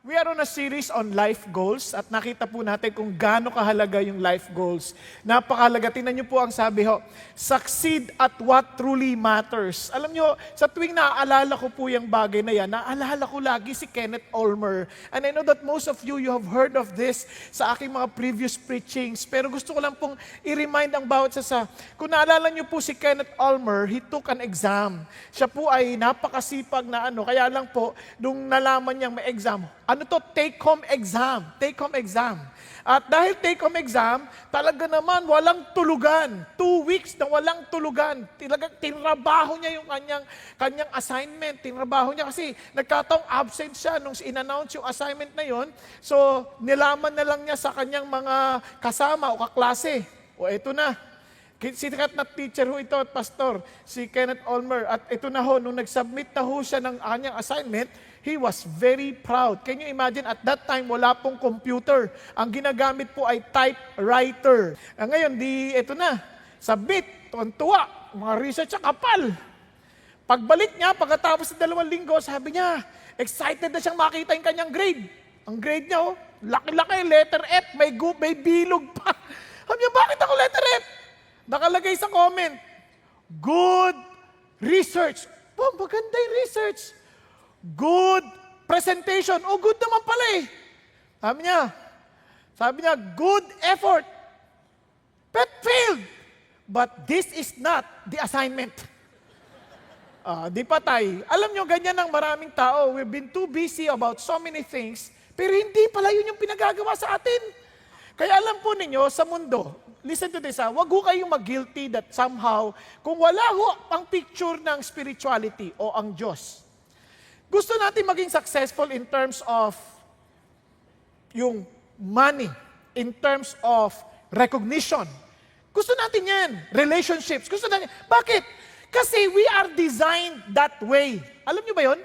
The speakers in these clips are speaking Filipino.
We are on a series on life goals at nakita po natin kung gaano kahalaga yung life goals. Napakahalaga. Tingnan niyo po ang sabi ho, succeed at what truly matters. Alam niyo, sa tuwing naaalala ko po yung bagay na yan, naaalala ko lagi si Kenneth Ulmer. And I know that most of you have heard of this sa aking mga previous preachings. Pero gusto ko lang pong i-remind ang bawat isa. Kung naalala niyo po si Kenneth Ulmer, he took an exam. Siya po ay napakasipag na kaya lang po, nung nalaman niyang may exam, take-home exam. Take-home exam. At dahil take-home exam, talaga naman walang tulugan. 2 weeks na walang tulugan. Talagang tinrabaho niya yung kanyang assignment. Tinrabaho niya kasi nagkataong absent siya nung in-announce yung assignment na yon. So, nilaman na lang niya sa kanyang mga kasama o kaklase. O eto na. Sikat na teacher ho ito at pastor, si Kenneth Ulmer. At ito na ho, nung nag-submit na ho siya ng kanyang assignment, he was very proud. Can you imagine, at that time, wala pong computer. Ang ginagamit po ay typewriter. Ngayon, ito na, submit, tuwa, mga research sa kapal. Pagbalik niya, pagkatapos ng 2 linggo, sabi niya, excited na siyang makita yung kanyang grade. Ang grade niya, laki-laki, letter F, may bilog pa. Sabi niya, bakit ako letter F? Nakalagay sa comment, good research. Oh, maganda yung research. Good presentation. Oh, good naman pala eh. Sabi niya, good effort. But failed. But this is not the assignment. Di patay. Alam niyo, ganyan ang maraming tao. We've been too busy about so many things, pero hindi pala yun yung pinagagawa sa atin. Kaya alam po ninyo, sa mundo, listen to this, wag ho kayong mag-guilty that somehow, kung wala ho ang picture ng spirituality o ang Diyos, gusto natin maging successful in terms of yung money, in terms of recognition. Gusto natin yan. Relationships. Gusto natin. Bakit? Kasi we are designed that way. Alam niyo ba yun?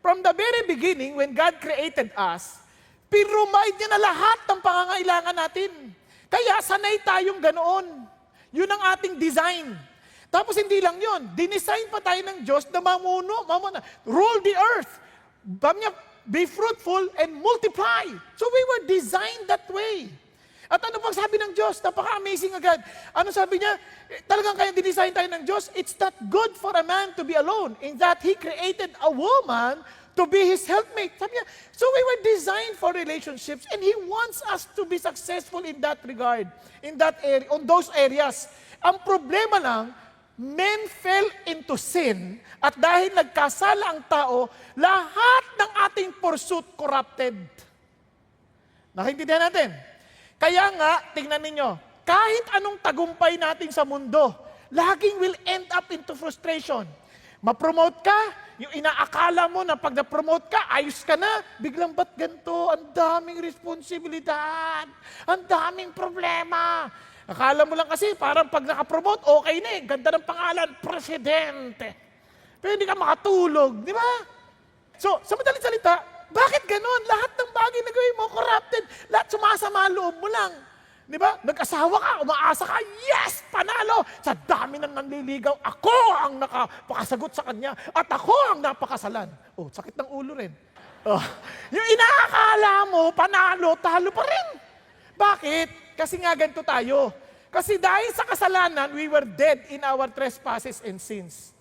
From the very beginning, when God created us, pinrovide niya na lahat ng pangangailangan natin. Kaya sanay tayong ganoon. Yun ang ating design. Tapos hindi lang yun. Dinesign pa tayo ng Diyos na rule the earth. Be fruitful and multiply. So we were designed that way. At ano pang sabi ng Diyos? Napaka-amazing agad. Ano sabi niya? Talagang kaya dinesign tayo ng Diyos, it's not good for a man to be alone. In that He created a woman to be His helpmate. Sabi niya, so we were designed for relationships and He wants us to be successful in that regard, in that area, on those areas. Ang problema lang, men fell into sin at dahil nagkasala ang tao, lahat ng ating pursuit corrupted. Nakaintindihan natin? Kaya nga, tingnan ninyo, kahit anong tagumpay natin sa mundo, laging will end up into frustration. Ma-promote ka, yung inaakala mo na pag na-promote ka, ayos ka na, biglang ba't ganito? Ang daming responsibilidad, ang daming problema. Akala mo lang kasi, parang pag nakapromote, okay na eh. Ganda ng pangalan, presidente. Pero hindi ka makatulog, di ba? So, sa madaling salita, bakit ganon? Lahat ng bagay na gawin mo, corrupted. Lahat sumasama loob mo lang. Di ba? Nag-asawa ka, umaasa ka, yes! Panalo! Sa dami ng nanliligaw, ako ang nakapakasagot sa kanya at ako ang napakasalan. Oh, sakit ng ulo rin. Oh, yung inaakala mo, panalo, talo pa rin. Bakit? Kasi nga ganito tayo. Kasi dahil sa kasalanan, we were dead in our trespasses and sins,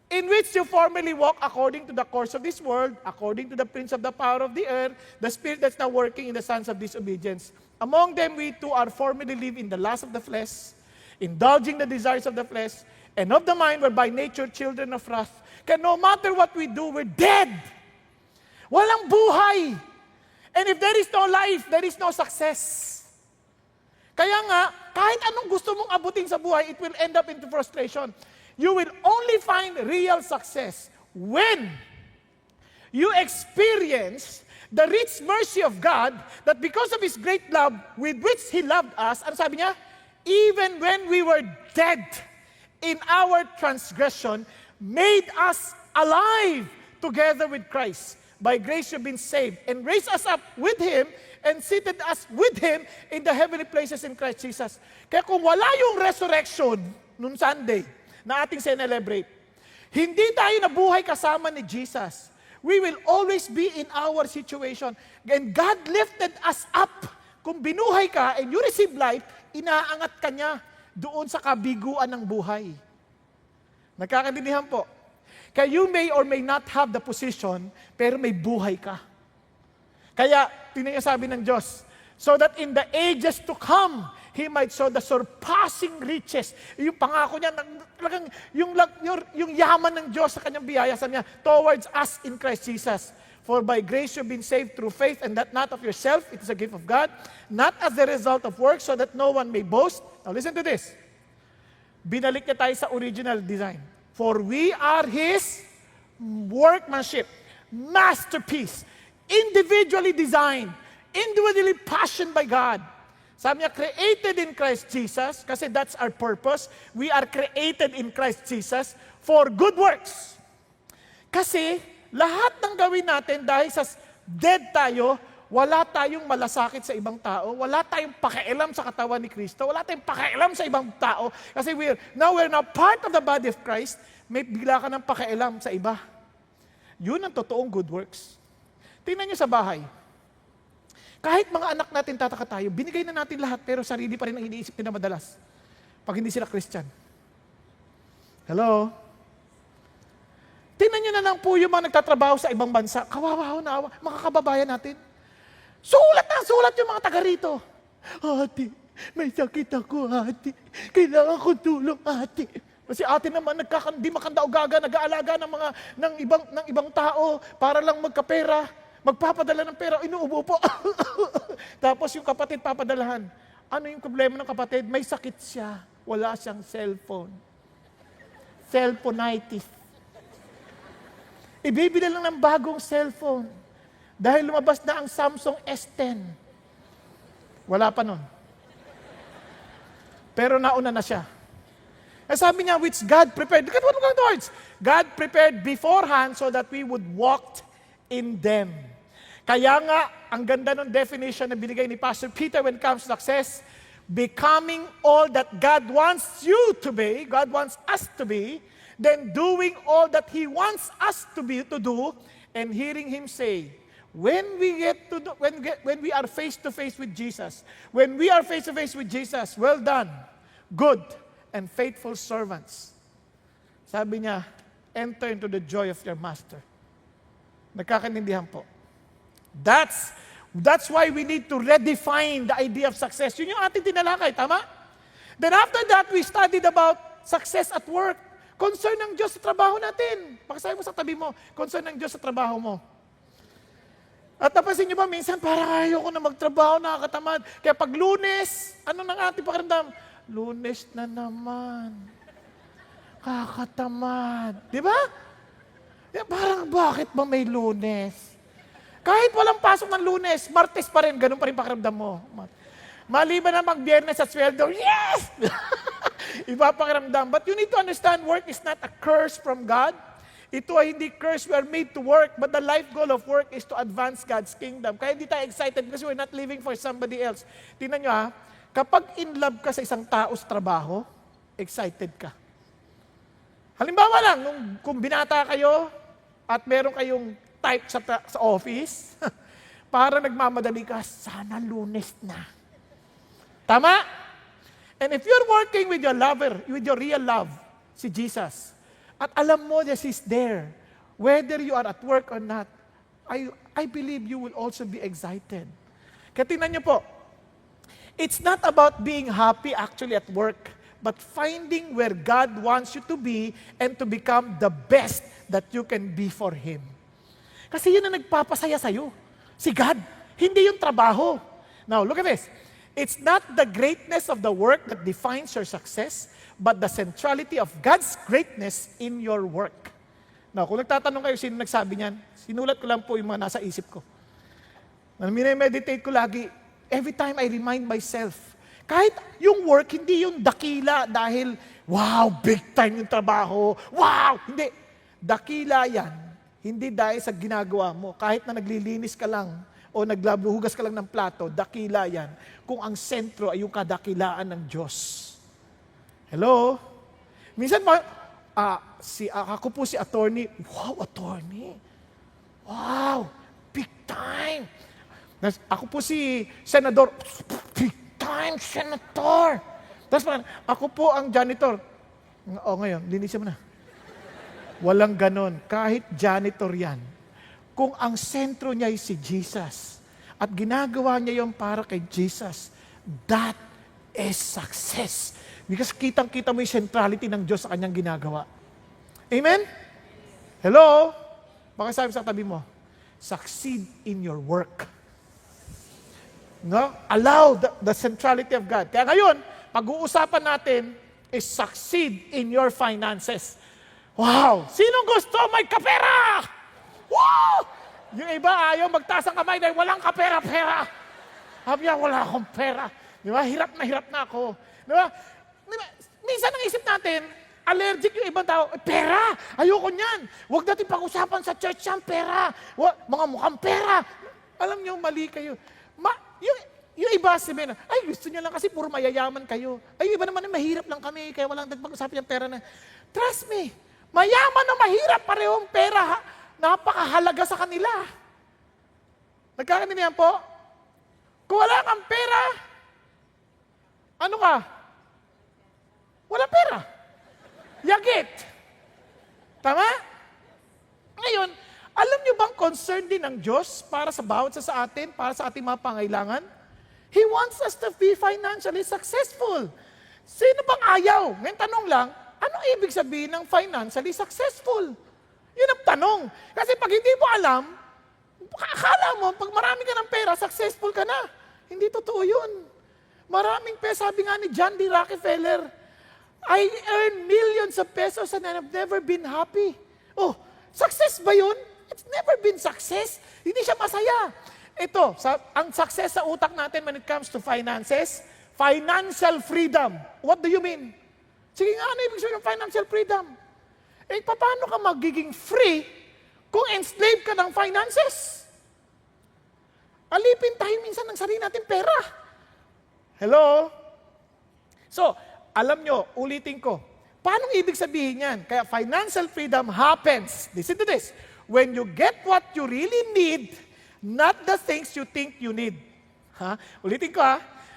in which you formerly walk according to the course of this world, according to the prince of the power of the air, the spirit that's now working in the sons of disobedience. Among them, we too are formerly live in the lust of the flesh, indulging the desires of the flesh, and of the mind, were by nature children of wrath. Kaya no matter what we do, we're dead. Walang buhay. And if there is no life, there is no success. Kaya nga, kahit anong gusto mong abutin sa buhay, it will end up into frustration. You will only find real success when you experience the rich mercy of God, that because of His great love with which He loved us, ano sabi niya? Even when we were dead in our transgression, made us alive together with Christ. By grace you've been saved, and raised us up with Him, and seated us with Him in the heavenly places in Christ Jesus. Kaya kung wala yung resurrection noon Sunday na ating celebrate, hindi tayo nabuhay kasama ni Jesus. We will always be in our situation. And God lifted us up. Kung binuhay ka and you receive life, inaangat ka niya doon sa kabiguan ng buhay. Nagkakaintindihan po. Kaya you may or may not have the position, pero may buhay ka. Kaya, tingnan niyo sabi ng Diyos, so that in the ages to come, He might show the surpassing riches. Yung pangako niya, talagang yung yaman ng Diyos sa kanyang biyaya, sabi niya, towards us in Christ Jesus. For by grace you've been saved through faith, and that not of yourself, it is a gift of God, not as the result of works, so that no one may boast. Now listen to this. Binalik niya tayo sa original design. For we are His workmanship, masterpiece, individually designed, individually fashioned by God. Sabi niya, created in Christ Jesus, kasi that's our purpose. We are created in Christ Jesus for good works. Kasi lahat ng gawin natin dahil sa dead tayo, wala tayong malasakit sa ibang tao, wala tayong pakialam sa katawan ni Kristo, wala tayong pakialam sa ibang tao, kasi we're now part of the body of Christ, may bigla ka ng pakialam sa iba. Yun ang totoong good works. Tingnan niyo sa bahay. Kahit mga anak natin tataka tayo, binigay na natin lahat, pero sarili pa rin ang iniisip nila madalas. Pag hindi sila Christian. Hello? Tingnan niyo na lang po yung mga nagtatrabaho sa ibang bansa. Kawawa na awa, mga kababayan natin. Sulat yung mga taga rito. Ate, may sakit ako, ate. Kailangan ko tulong, ate. Kasi ate naman, di makanda-ugaga, nag-aalaga ng ibang tao para lang magkapera. Magpapadala ng pera, inuubo po. Tapos yung kapatid papadalahan. Ano yung problema ng kapatid? May sakit siya. Wala siyang cellphone. Cellphonitis. Ibibili lang ng bagong cellphone. Dahil lumabas na ang Samsung S10. Wala pa nun. Pero nauna na siya. Eh sabi niya, which God prepared. Look at what we're towards. God prepared beforehand so that we would walk in them. Kaya nga, ang ganda ng definition na binigay ni Pastor Peter when it comes to success, becoming all that God wants you to be, God wants us to be, then doing all that He wants us to do, and hearing Him say, when we are face to face with Jesus, well done, good and faithful servants. Sabi niya, enter into the joy of your master. Nagkakaintindihan po. That's why we need to redefine the idea of success. Yun yung ating tinalakay, tama? Then after that, we studied about success at work. Concern ng Diyos sa trabaho natin. Pakisabi mo sa tabi mo, concern ng Diyos sa trabaho mo. At napansin niyo ba, minsan parang ayoko na magtrabaho, nakakatamad. Kaya pag Lunes, ano nang ating pakiramdam? Lunes na naman. Kakatamad. Di ba? Parang bakit ba may Lunes? Kahit walang pasok ng Lunes, Martes pa rin, ganun pa rin pakiramdam mo. Maliban na mag-Biyernes at sweldo, yes! Iba pakiramdam. But you need to understand, work is not a curse from God. Ito ay hindi curse, we are made to work, but the life goal of work is to advance God's kingdom. Kaya hindi tayo excited kasi we're not living for somebody else. Tingnan nyo kapag in love ka sa isang tao sa trabaho, excited ka. Halimbawa lang, kung binata kayo at meron kayong type sa office, para nagmamadali ka, sana Lunes na. Tama? And if you're working with your lover, with your real love, si Jesus, at alam mo that He's there, whether you are at work or not, I believe you will also be excited. Kaya tingnan niyo po, it's not about being happy actually at work, but finding where God wants you to be and to become the best that you can be for Him. Kasi yun ang nagpapasaya sa'yo. Si God, hindi yung trabaho. Now, look at this. It's not the greatness of the work that defines your success, but the centrality of God's greatness in your work. Now, kung nagtatanong kayo, sino nagsabi niyan? Sinulat ko lang po yung mga nasa isip ko. Minimeditate ko lagi, every time I remind myself, kahit yung work, hindi yung dakila dahil, wow, big time yung trabaho, wow, hindi. Dakila yan, hindi dahil sa ginagawa mo. Kahit na naglilinis ka lang o naglabuhugas ka lang ng plato, dakila yan. Kung ang sentro ay yung kadakilaan ng Diyos. Hello? Minsan, ako po si attorney. Wow, attorney. Wow! Big time! Ako po si Senador. Big time, Senator! Tapos ako po ang janitor. Ngayon, linisin mo na. Walang ganon. Kahit janitor yan. Kung ang sentro niya ay si Jesus, at ginagawa niya yon para kay Jesus, that is success. Because kitang-kita mo yung centrality ng Diyos sa kanyang ginagawa. Amen? Hello? Baka sabi sa tabi mo, succeed in your work. No? Allow the centrality of God. Kaya ngayon, pag-uusapan natin is succeed in your finances. Wow! Sinong gusto may kapera? Wow! Yung iba ayaw magtaas ang kamay dahil walang kapera-pera. Sabi niya, wala akong pera. Di ba? Hirap na ako. Di ba? Minsan ang isip natin, allergic yung ibang tao, pera! Ayoko niyan! Huwag natin pag-usapan sa church yan, pera! Mga mukhang pera! Alam niyo, mali kayo. Yung iba sabihin na, ay gusto niya lang kasi puro mayayaman kayo. Ay iba naman mahirap lang kami, kaya walang nagpag-usapan yung pera na. Trust me, mayaman na mahirap, parehong pera, napakahalaga sa kanila. Nagkakaintindihan po? Kung wala kang pera, ano ka? Wala pera. Yagit. Tama? Ngayon, alam niyo bang concern din ng Diyos para sa bawat sa atin, para sa ating mga pangailangan? He wants us to be financially successful. Sino bang ayaw? Ngayon tanong lang, anong ibig sabihin ng financially successful? Yun ang tanong. Kasi pag hindi mo alam, akala mo, pag marami ka ng pera, successful ka na. Hindi totoo yun. Maraming pera, sabi nga ni John D. Rockefeller, I earn millions of pesos and I've never been happy. Oh, success ba yun? It's never been success. Hindi siya masaya. Ito, ang success sa utak natin when it comes to finances, financial freedom. What do you mean? Sige nga, ano ibig sabihin ng financial freedom? Paano ka magiging free kung enslaved ka ng finances? Alipin tayo minsan ng sarili natin pera. Hello? So, alam nyo, ulitin ko, paano ibig sabihin yan? Kaya financial freedom happens, listen to this, when you get what you really need, not the things you think you need. Ulitin ko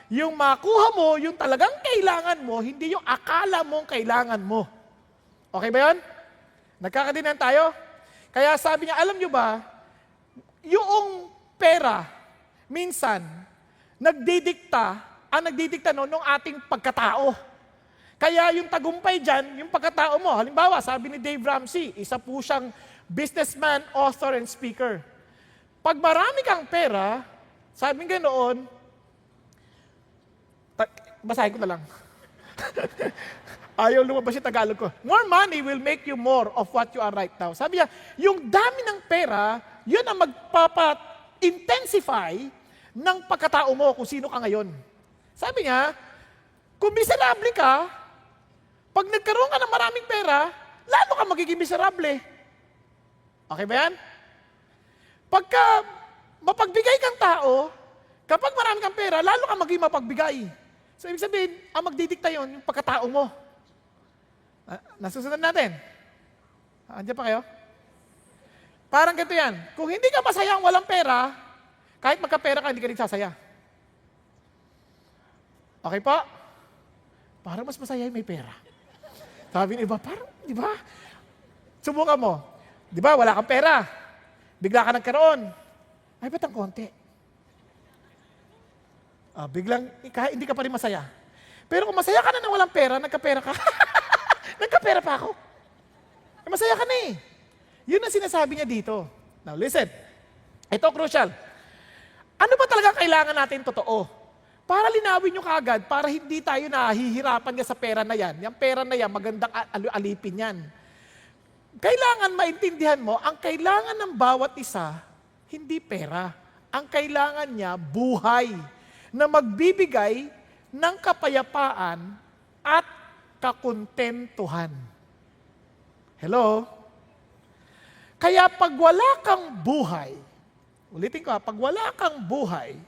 yung makuha mo, yung talagang kailangan mo, hindi yung akala mong kailangan mo. Okay ba yun? Nagkakadinan tayo? Kaya sabi niya, alam nyo ba, yung pera, minsan, nagdidikta nung ating pagkatao. Kaya yung tagumpay dyan, yung pagkatao mo, halimbawa, sabi ni Dave Ramsey, isa po siyang businessman, author, and speaker. Pag marami kang pera, sabi nga noon, basahin ko na lang. Ayaw lumabas yung Tagalog ko. More money will make you more of what you are right now. Sabi niya, yung dami ng pera, yun ang magpapa-intensify ng pagkatao mo kung sino ka ngayon. Sabi niya, kung miserable ka, pag nagkaroon ka ng maraming pera, lalo ka magiging miserable. Okay ba yan? Pagka mapagbigay kang tao, kapag marami kang pera, lalo ka maging mapagbigay. So, ibig sabihin, ang magdidikta yun, yung pagkatao mo. Nasusunod natin. Andiyan pa kayo? Parang ganito yan. Kung hindi ka masayang walang pera, kahit magkapera ka, hindi ka rin sasaya. Okay po? Parang mas masaya yung may pera. Sabi ni iba, parang, di ba? Subukan mo. Di ba, wala kang pera. Bigla ka nagkaroon. Ay, ba't ang konti? Biglang, hindi ka pa rin masaya. Pero kung masaya ka na walang pera, nagkapera ka. Nagkapera pa ako. Masaya ka na eh. Yun ang sinasabi niya dito. Now, listen. Ito crucial. Ano ba talaga kailangan natin totoo? Para linawin nyo kaagad, para hindi tayo nahihirapan nga sa pera na yan. Yung pera na yan, magandang alipin yan. Kailangan maintindihan mo, ang kailangan ng bawat isa, hindi pera. Ang kailangan niya, buhay na magbibigay ng kapayapaan at kakontentuhan. Hello? Kaya pag wala kang buhay, ulitin ko pag wala kang buhay,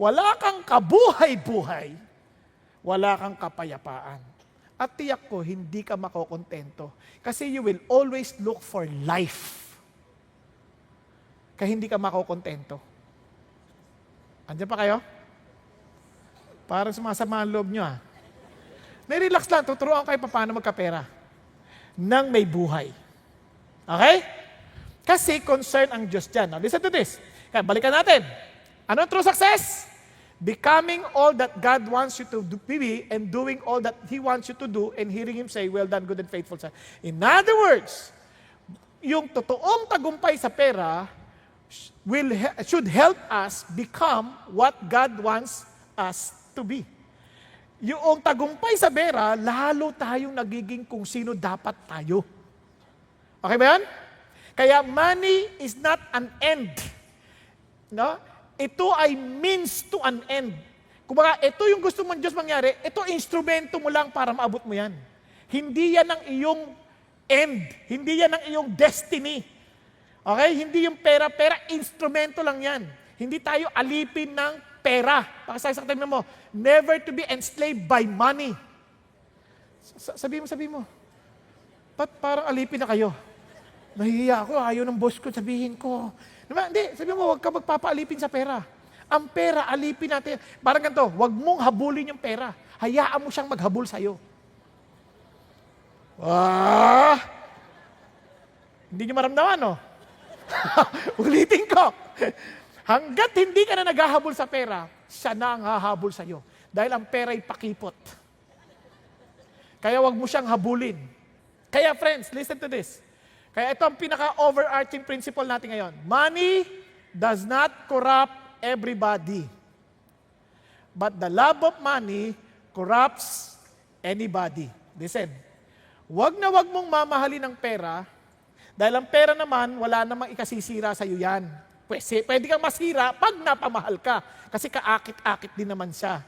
wala kang kabuhay-buhay, wala kang kapayapaan. At tiyak ko, hindi ka makokontento. Kasi you will always look for life. kaya hindi ka makokontento. Andiyan pa kayo? Parang sumasama ang loob nyo Nai-relax lang, tuturuan kayo paano magkapera nang may buhay. Okay? Kasi concern ang Diyos dyan. Now, listen to this. Kaya balikan natin. Ano true success? Becoming all that God wants you to be and doing all that He wants you to do and hearing Him say, well done, good and faithful son. In other words, yung totoong tagumpay sa pera should help us become what God wants us to be. Yung tagumpay sa pera, lalo tayong nagiging kung sino dapat tayo. Okay ba yan? Kaya money is not an end. No? Ito ay means to an end. Kumbaga, ito yung gusto mong Diyos mangyari, ito instrumento mo lang para maabot mo yan. Hindi yan ang iyong end. Hindi yan ang iyong destiny. Okay? Hindi yung pera-pera, instrumento lang yan. Hindi tayo alipin ng pera. Pakasaksakin mo, never to be enslaved by money. Sabi mo, ba't parang alipin na kayo? Nahihiya ako, ayaw ng boss ko, sabihin ko. Diba? Hindi, sabi mo, huwag ka magpapaalipin sa pera. Ang pera, alipin natin. Parang ganito, huwag mong habulin yung pera. Hayaan mo siyang maghabol sa'yo. Hindi nyo maramdaman, no? Ulitin ko. Hanggat hindi ka na naghahabol sa pera, siya na ang hahabol sa'yo. Dahil ang pera ay pakipot. Kaya huwag mo siyang habulin. Kaya friends, listen to this. Kaya ito ang pinaka-overarching principle natin ngayon. Money does not corrupt everybody. But the love of money corrupts anybody. Listen, wag na wag mong mamahalin ng pera dahil ang pera naman, wala namang ikasisira sa iyo yan. Pwede kang masira pag napamahal ka kasi kaakit-akit din naman siya.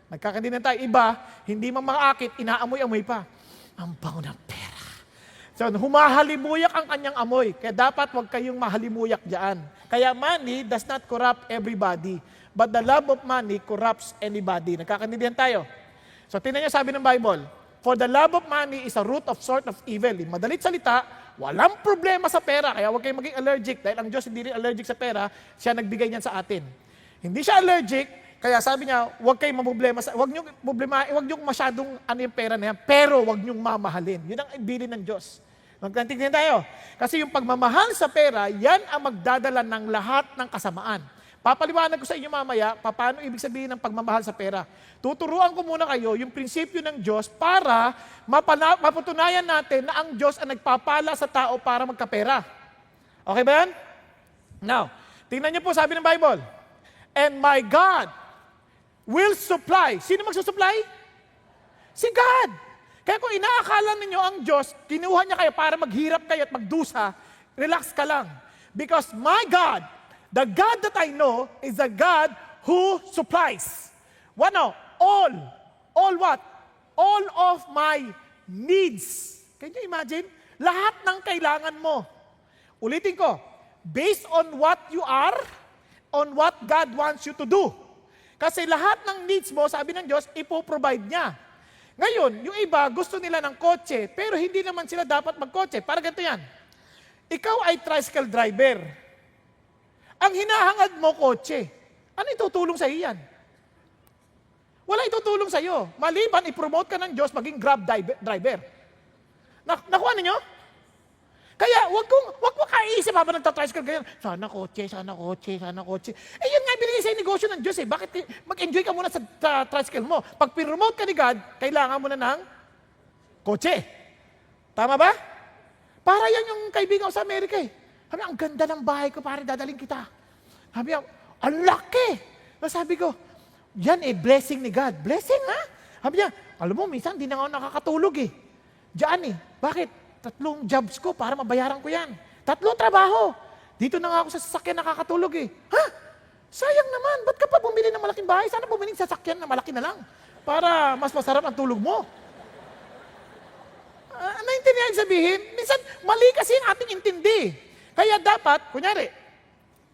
Nagkakaintindihan tayo. Iba, hindi man makaakit, inaamoy-amoy pa. Ang bango ng pera. So, humahalimuyak ang kanyang amoy. Kaya dapat wag kayong mahalimuyak dyan. Kaya money does not corrupt everybody. But the love of money corrupts anybody. Nagkakaintindihan tayo. So, tingnan niyo sabi ng Bible, for the love of money is a root of sort of evil. In madalit salita, walang problema sa pera. Kaya huwag kayong maging allergic. Dahil ang Diyos hindi rin allergic sa pera, siya nagbigay niyan sa atin. Hindi siya allergic, kaya sabi niya, huwag kayong maproblema. Huwag niyong masyadong yung pera na yan, pero huwag niyong mamahalin. Yun ang ibili ng Diyos. Magkantignan tayo. Kasi yung pagmamahal sa pera, yan ang magdadala ng lahat ng kasamaan. Papaliwanag ko sa inyo mamaya, paano ibig sabihin ng pagmamahal sa pera. Tuturuan ko muna kayo yung prinsipyo ng Diyos para mapatunayan natin na ang Diyos ang nagpapala sa tao para magkapera. Okay ba yan? Now, tingnan niyo po sabi ng Bible, and my God will supply. Sino magsusupply? Si God. Kaya kung inaakala ninyo ang Diyos, kinuha niya kayo para maghirap kayo at magdusa, relax ka lang. Because my God, the God that I know, is a God who supplies. What now? All what? All of my needs. Can you imagine? Lahat ng kailangan mo. Ulitin ko, based on what you are, on what God wants you to do. Kasi lahat ng needs mo, sabi ng Diyos, ipoprovide niya. Ngayon, yung iba, gusto nila ng kotse, pero hindi naman sila dapat magkotse. Para ganito yan. Ikaw ay tricycle driver. Ang hinahangad mo, kotse. Ano itutulong sa iyan? Wala itutulong sa iyo. Maliban, i-promote ka ng Diyos maging Grab driver. Nakuha ninyo? Kaya, wag mo kaiisip habang nagtatricycle ganyan. Sana kotse. Eh, yun nga binigay sa'yo negosyo ng Diyos eh. Bakit mag-enjoy ka muna sa tricycle mo? Pag pinromote ka ni God, kailangan mo na ng kotse. Tama ba? Para yan yung kaibigan ko sa Amerika eh. Sabi, ang ganda ng bahay ko, pare, dadaling kita. Sabi, ang laki. Sabi ko, yan eh, blessing ni God. Blessing ha? Sabi niya, alam mo, minsan di na ako nakakatulog eh. Diyan eh. Bakit? 3 jobs ko para mabayaran ko yan. 3 trabaho. Dito na nga ako sa sasakyan nakakatulog eh. Ha? Sayang naman. Ba't ka pa bumili ng malaking bahay? Sana bumili ng sasakyan na malaki na lang. Para mas masarap ang tulog mo. Naintindihan sabihin? Minsan, mali kasi yung ating intindi. Kaya dapat, kunyari,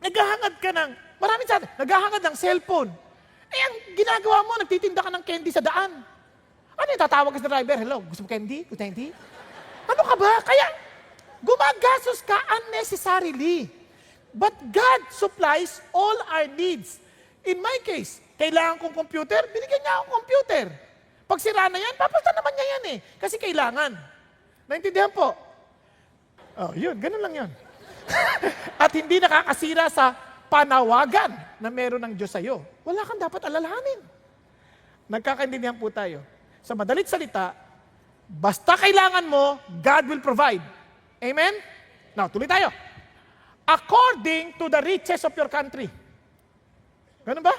naghahangad ka ng, maraming sa atin, naghahangad ng cellphone. Eh, ang ginagawa mo, nagtitinda ka ng candy sa daan. Ano yung tatawag ka sa driver? Hello, gusto mo candy? Gusto candy? Ano ka ba? Kaya, gumagastos ka unnecessarily. But God supplies all our needs. In my case, kailangan kong computer, binigyan niya akong computer. Pag sira na yan, papalitan naman niya yan eh. Kasi kailangan. Naintindihan po? Oh, yun, ganun lang yun. At hindi nakakasira sa panawagan na meron ng Diyos sa'yo. Wala kang dapat alalahanin. Nagkakaintindihan po tayo. Sa madalit salita, basta kailangan mo, God will provide. Amen? Now, tuloy tayo. According to the riches of your country. Ganun ba?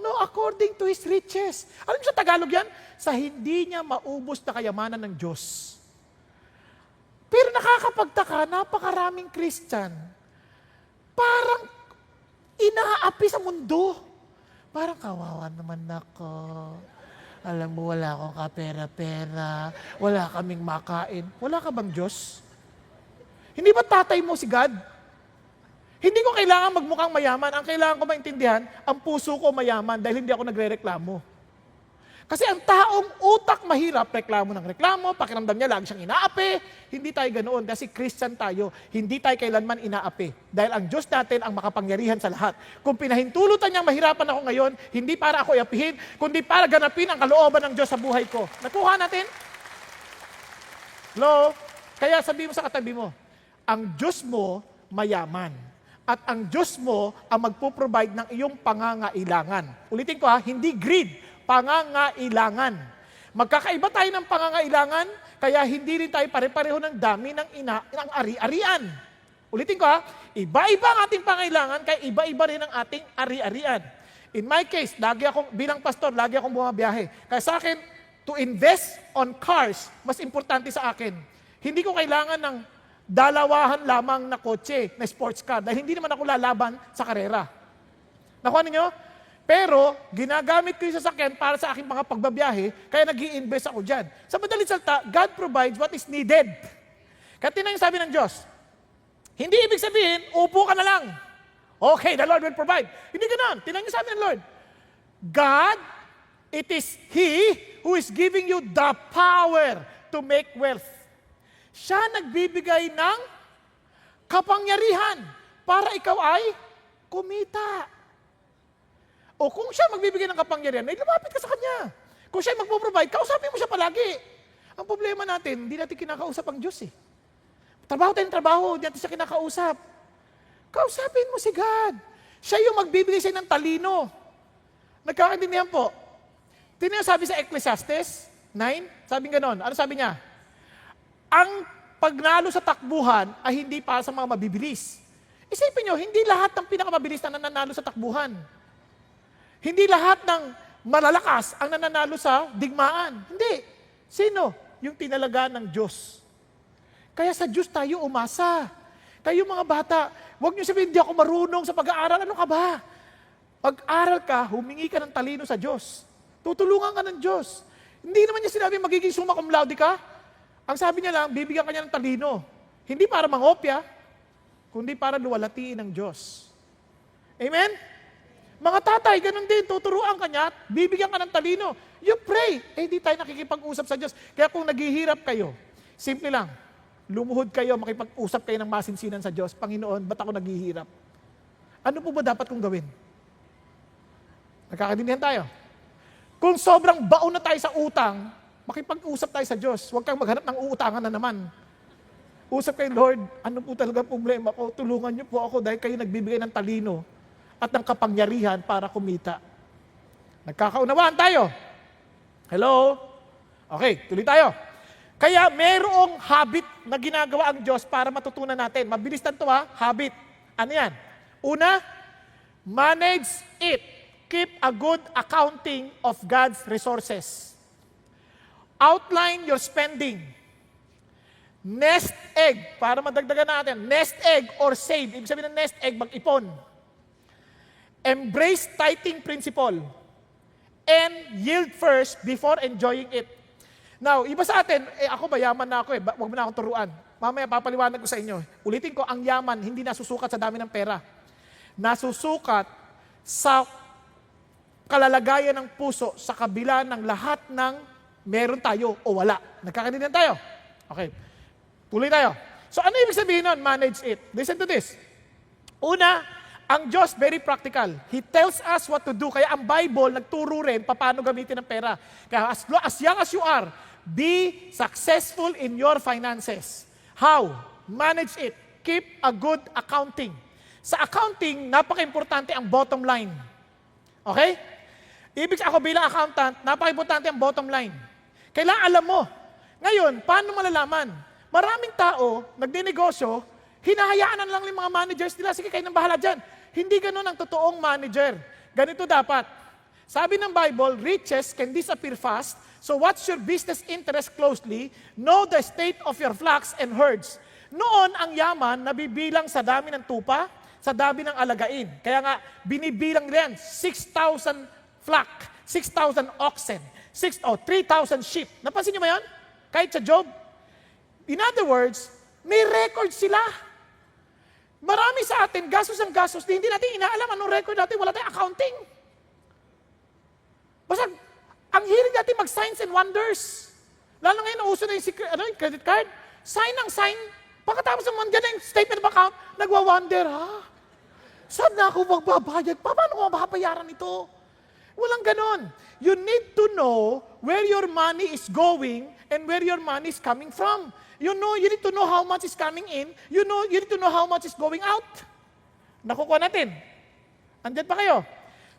No, according to His riches. Alam mo sa Tagalog yan? Sa hindi niya maubos na kayamanan ng Diyos. Pero nakakapagtaka, napakaraming Christian, parang inaapi sa mundo. Parang kawawa naman ako. Alam mo, wala akong kapera-pera. Wala kaming makain. Wala ka bang Diyos? Hindi ba tatay mo si God? Hindi ko kailangan magmukhang mayaman. Ang kailangan ko maintindihan, ang puso ko mayaman dahil hindi ako nagre-reklamo. Kasi ang taong utak mahirap, reklamo ng reklamo, pakiramdam niya lagi siyang inaapi. Hindi tayo ganoon kasi Christian tayo. Hindi tayo kailanman inaapi. Dahil ang Diyos natin ang makapangyarihan sa lahat. Kung pinahintulutan niyang mahirapan ako ngayon, hindi para ako iapihin, kundi para ganapin ang kalooban ng Diyos sa buhay ko. Nakuha natin? Hello? Kaya sabi mo sa katabi mo, ang Diyos mo mayaman. At ang Diyos mo ang magpo-provide ng iyong pangangailangan. Ulitin ko hindi greed, pangangailangan. Magkakaiba tayo ng pangangailangan, kaya hindi rin tayo pare-pareho ng dami ng ari-arian. Ulitin ko iba-iba ang ating pangangailangan, kaya iba-iba rin ang ating ari-arian. In my case, bilang pastor, lagi akong bumabiyahe. Kaya sa akin, to invest on cars, mas importante sa akin. Hindi ko kailangan ng dalawahan lamang na kotse, na sports car, dahil hindi naman ako lalaban sa karera. Nakuha ninyo? Pero, ginagamit ko yung sasakyan para sa aking mga pagbabiyahe, kaya nag-i-invest ako dyan. Sa madalit salita, God provides what is needed. Kaya tinang sabi ng Diyos, hindi ibig sabihin, upo ka na lang. Okay, the Lord will provide. Hindi ganoon. Tinang sabi ng Lord, God, it is He who is giving you the power to make wealth. Siya nagbibigay ng kapangyarihan para ikaw ay kumita. O kung siya magbibigay ng kapangyarihan, ay lumapit ka sa Kanya. Kung siya magpo-provide, kausapin mo siya palagi. Ang problema natin, hindi natin kinakausap ang Diyos Trabaho tayong trabaho, hindi natin siya kinakausap. Kausapin mo si God. Siya yung magbibigay sa'yo ng talino. Nagkakaintindihan po. Tingnan sabi sa Ecclesiastes 9, sabi ganon. Ano sabi niya? Ang pagnalo sa takbuhan ay hindi para sa mga mabibilis. Isipin nyo, hindi lahat ng pinakamabilis na nananalo sa takbuhan. Hindi lahat ng malalakas ang nananalo sa digmaan. Hindi. Sino? Yung tinalaga ng Diyos. Kaya sa Diyos tayo umasa. Kayo mga bata, huwag nyo sabihin, hindi ako marunong sa pag-aaral. Ano ka ba? Pag-aral ka, humingi ka ng talino sa Diyos. Tutulungan ka ng Diyos. Hindi naman niya sinabi magiging summa cum laude ka. Ang sabi niya lang, bibigyan ka niya ng talino. Hindi para mangopya, kundi para luwalatiin ng Diyos. Amen? Mga tatay, ganun din, tuturuan ka niya at bibigyan ka ng talino. You pray. Di tayo nakikipag-usap sa Diyos. Kaya kung naghihirap kayo, simple lang, lumuhod kayo, makipag-usap kayo ng masinsinan sa Diyos. Panginoon, ba't ako naghihirap? Ano po ba dapat kong gawin? Nagkakaintindihan tayo. Kung sobrang baon na tayo sa utang, makipag-usap tayo sa Diyos. Huwag kang maghanap ng uutangan na naman. Usap kayo, Lord, ano po talaga problema ko? Tulungan niyo po ako dahil kayo nagbibigay ng talino at ng kapangyarihan para kumita. Nagkakaunawaan tayo. Hello? Okay, tuloy tayo. Kaya merong habit na ginagawa ang Diyos para matutunan natin. Mabilis lang ito habit. Ano yan? Una, manage it. Keep a good accounting of God's resources. Outline your spending. Nest egg, para madagdagan natin. Nest egg or save. Ibig sabihin ng nest egg, mag-ipon. Embrace tithing principle and yield first before enjoying it. Now, iba sa atin, ako mayaman na ako wag mo na akong turuan. Mamaya papaliwanag ko sa inyo. Ulitin ko, ang yaman hindi nasusukat sa dami ng pera. Nasusukat sa kalalagayan ng puso sa kabila ng lahat ng meron tayo o wala. Nagkakaintindihan tayo? Okay. Tuloy tayo. So ano ibig sabihin nun? Manage it. Listen to this. Una, ang Diyos very practical. He tells us what to do. Kaya ang Bible nagturo rin paano gamitin ang pera. Kaya as young as you are, be successful in your finances. How? Manage it. Keep a good accounting. Sa accounting, napaka-importante ang bottom line. Okay? Ibig ako bilang accountant, napaka-importante ang bottom line. Kailangan alam mo. Ngayon, paano malalaman? Maraming tao, nagdinegosyo, hinahayaan na lang yung mga managers nila, sige kayo nang bahala dyan. Hindi ganun ang totoong manager. Ganito dapat. Sabi ng Bible, riches can disappear fast, so watch your business interest closely, know the state of your flocks and herds. Noon, ang yaman nabibilang sa dami ng tupa, sa dami ng alagain. Kaya nga, binibilang nila yan, 6,000 flock, 6,000 oxen, 3,000 sheep. Napansin niyo ba yan? Kahit sa Job. In other words, may record sila. Marami sa atin, gastos ang gastos, hindi natin inaalam anong record natin, wala tayong accounting. Basta, ang hilig natin mag-signs and wonders. Lalo ngayon, nauso na yung credit card. Sign ang sign. Pagkatapos naman dyan yung statement of account, nagwa-wonder, saan na ako magbabayad? Paano ko mababayaran ito? Walang ganon. You need to know where your money is going and where your money is coming from. You need to know how much is coming in. You need to know how much is going out. Nakukuha natin. Andyan pa kayo.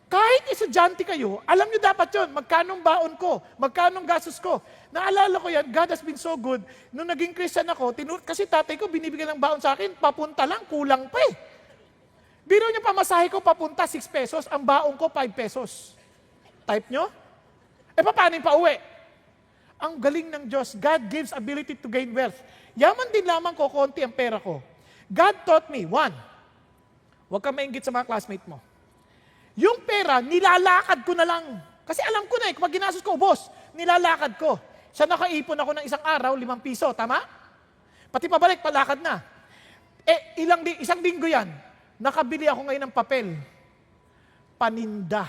Kahit estudyante kayo, alam nyo dapat yun, magkanong baon ko, magkanong gastos ko. Naalala ko yan, God has been so good. Nung naging Christian ako, kasi tatay ko binibigyan ng baon sa akin, papunta lang, kulang pa eh. Biro niyo pamasahe ko papunta, 6 pesos, ang baon ko, 5 pesos. Type nyo? Paano yung pauwi? Ang galing ng Diyos, God gives ability to gain wealth. Yaman din lamang ko, konti ang pera ko. God taught me, 1, huwag kang mainggit sa mga classmate mo. Yung pera, nilalakad ko na lang. Kasi alam ko na kapag ginastos ko, boss, nilalakad ko. Siya nakaipon ako ng isang araw, 5 piso, tama? Pati pabalik, palakad na. Isang linggo yan, nakabili ako ngayon ng papel. Paninda.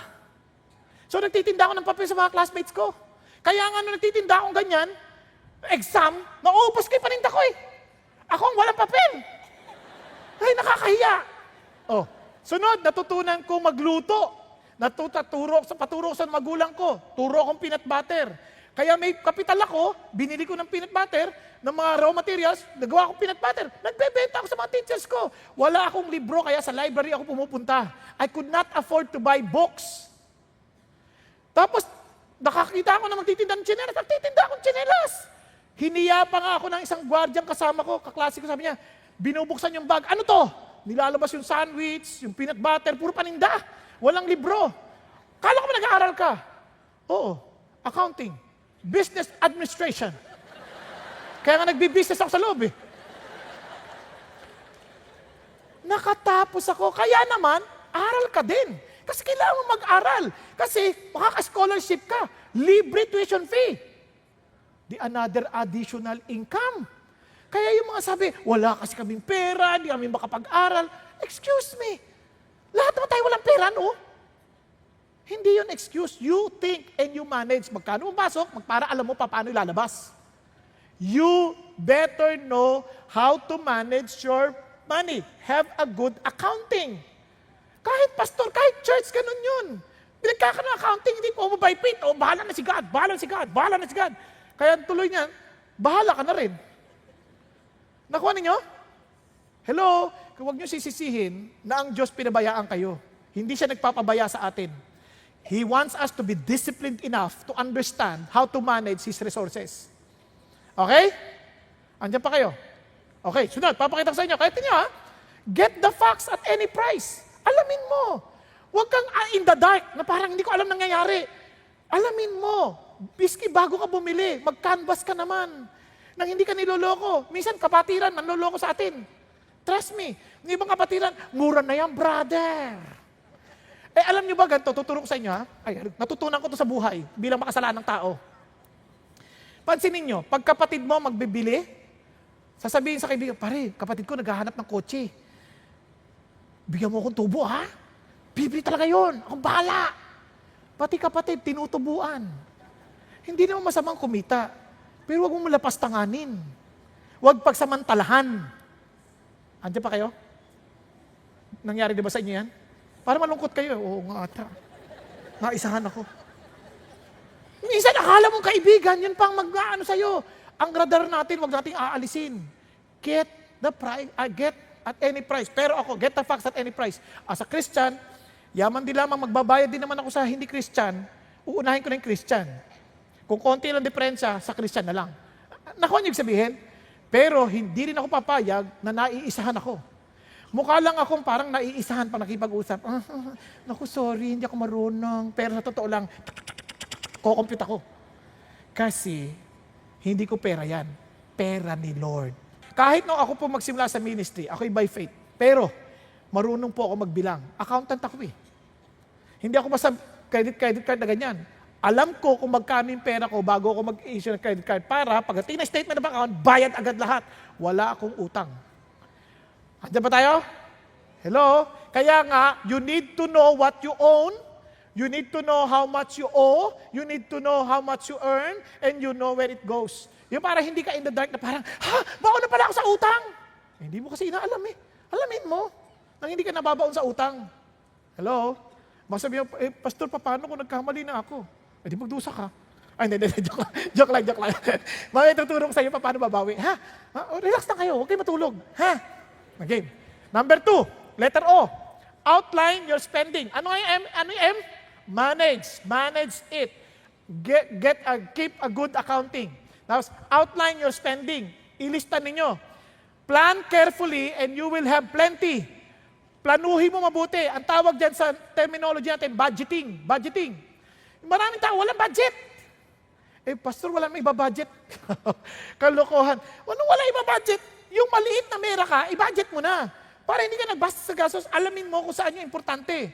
So nagtitinda ako ng papel sa mga classmates ko. Kaya nga nung nagtitinda akong ganyan, exam, naubos ko yung paninda ko eh. Ako ang walang papel. Ay, nakakahiya. Sunod, natutunan ko magluto. Paturo ko sa magulang ko. Turo akong peanut butter. Kaya may kapital ako, binili ko ng peanut butter, ng mga raw materials, nagawa akong peanut butter. Nagbebenta ako sa mga teachers ko. Wala akong libro, kaya sa library ako pumupunta. I could not afford to buy books. Tapos, nakakita ako na magtitinda ng tsinelas. Nagtitinda akong tsinelas. Hiniya pa nga ako ng isang gwardyang kasama ko, kaklase ko, sabi niya, binubuksan yung bag. Ano to? Nilalabas yung sandwich, yung peanut butter, puro paninda. Walang libro. Kala ko ba nag-aaral ka? Oo. Accounting. Business administration. Kaya nga nagbi-business ako sa loob eh. Nakatapos ako. Kaya naman, aral ka din. Kasi kailangan mo mag-aral. Kasi makaka-scholarship ka. Libre tuition fee. Di another additional income. Kaya yung mga sabi, wala kasi kaming pera, di kami makapag-aral. Excuse me. Lahat naman tayo walang pera, no? Hindi yun excuse. You think and you manage. Magkano pumasok, para alam mo paano ilalabas. You better know how to manage your money. Have a good accounting. Kahit pastor, kahit church, ganun yun. Pinagkaka ng accounting, hindi po by faith. Bahala na si God, bahala na si God, bahala na si God. Kaya tuloy niyan, bahala ka na rin. Nakuha ninyo? Hello? Huwag niyo sisisihin na ang Diyos pinabayaan kayo. Hindi siya nagpapabaya sa atin. He wants us to be disciplined enough to understand how to manage His resources. Okay? Andiyan pa kayo? Okay, sunod. Papakita ko sa inyo. Kahit niyo get the facts at any price. Alamin mo. Huwag kang in the dark na parang hindi ko alam nangyayari. Alamin mo. Biski bago ka bumili, mag-canvas ka naman. Nang hindi ka niloloko. Minsan kapatiran, nanloloko sa atin. Trust me. Yung ibang kapatiran, mura na yan, brother. Alam niyo ba ganito? Tuturo ko sa inyo, natutunan ko to sa buhay bilang makasalanang tao. Pansinin niyo, pag kapatid mo magbibili, sasabihin sa kaibigan, pare, kapatid ko naghahanap ng kotse. Bigyan mo akong tubo, ha? Bibili talaga yun. Akong bahala. Pati kapatid, tinutubuan. Hindi naman masamang kumita. Pero huwag mo malapas tanganin. Huwag pagsamantalahan. Andiyan pa kayo? Nangyari di ba sa inyo yan? Para malungkot kayo. Oo nga ata. Naisahan ako. Minsan akala mong kaibigan, yun pang mag-ano sa'yo. Ang radar natin, wag nating aalisin. Get the price, get at any price. Pero ako, get the facts at any price. As a Christian, yaman din lamang, magbabayad din naman ako sa hindi Christian, uunahin ko na yung Christian. Kung konti lang diferensya, sa Christian na lang. Nakuha niyo sabihin? Pero hindi rin ako papayag na naiisahan ako. Mukha lang akong parang naiisahan pag nakipag-usap. Naku, sorry, hindi ako marunong. Pero sa totoo lang, kukompute ako. Kasi, hindi ko pera yan. Pera ni Lord. Kahit nung ako po magsimula sa ministry, ako'y by faith. Pero, marunong po ako magbilang. Accountant ako eh. Hindi ako basta credit card na ganyan. Alam ko kung magkano yung pera ko bago ako mag-issue ng credit card para pagdating na statement ng account, bayad agad lahat. Wala akong utang. Andiyan ba tayo? Hello? Kaya nga, you need to know what you own. You need to know how much you owe. You need to know how much you earn. And you know where it goes. Yung para hindi ka in the dark na parang, baon na pala ako sa utang. Hindi mo kasi inaalam eh. Alamin mo. Nang hindi ka nababaon sa utang. Hello? Masabi mo, Pastor, paano kung nagkamali na ako? Di magdusa ka. Ay, hindi, joke lang. May tutulong sa iyo paano babawi. Relax na kayo, huwag kayo matulog. Okay. Number 2, letter O. Outline your spending. Ano yung M? Manage. Manage it. Keep a good accounting. Tapos, outline your spending. Ilista ninyo. Plan carefully and you will have plenty. Planuhin mo mabuti. Ang tawag dyan sa terminology natin, budgeting. Budgeting. Maraming tao, walang budget. Pastor, wala may iba-budget. Kalokohan. Wala iba-budget? Yung maliit na mera ka, i-budget mo na. Para hindi ka nagbasta sa gastos, alamin mo kung saan yung importante.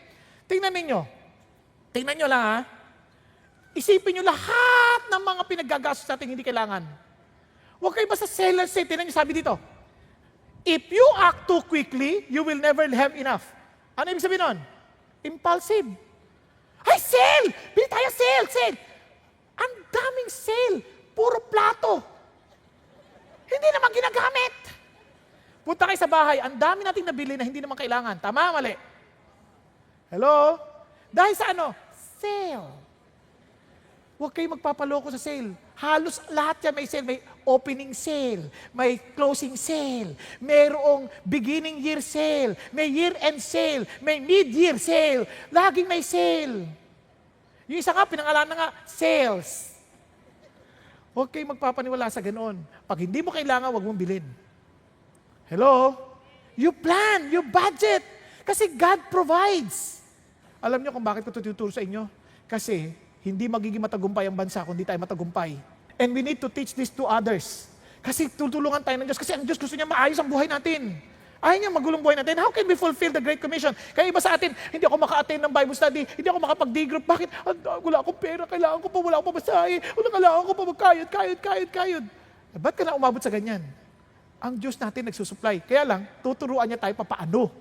Tingnan ninyo. Tingnan nyo lang ha. Isipin nyo lahat ng mga pinaggagastos natin hindi kailangan. Huwag kayo basta seller say. Tingnan nyo sabi dito. If you act too quickly, you will never have enough. Ano ibig sabihin nun? Impulsive. Ay, sale! Bili tayo, sale! Ang daming sale. Puro plato. Hindi naman ginagamit. Punta kayo sa bahay, ang dami nating nabili na hindi naman kailangan. Tama, mali? Hello? Dahil sa ano? Sale. Huwag kayo magpapaloko sa sale. Halos lahat yan may sale. May opening sale, may closing sale, mayroong beginning year sale, may year-end sale, may mid-year sale. Laging may sale. Yung isa nga, pinangalan na nga, sales. Huwag kayo magpapaniwala sa ganoon. Pag hindi mo kailangan, huwag mong bilhin. Hello? You plan, you budget. Kasi God provides. Alam niyo kung bakit ko tututuro sa inyo? Kasi hindi magiging matagumpay ang bansa kung hindi tayo matagumpay. And we need to teach this to others. Kasi tutulungan tayo ng Diyos. Kasi ang Diyos gusto niya maayos ang buhay natin. Ayaw niya magulong buhay natin. How can we fulfill the Great Commission? Kaya iba sa atin, hindi ako maka-attend ng Bible study, hindi ako makapag-D group. Bakit? Wala akong pera, kailangan ko pa, wala akong pabasahe, kailangan ko pa magkayod. Ba't ka na umabot sa ganyan? Ang Diyos natin nagsusupply. Kaya lang, tuturuan niya tayo papaano.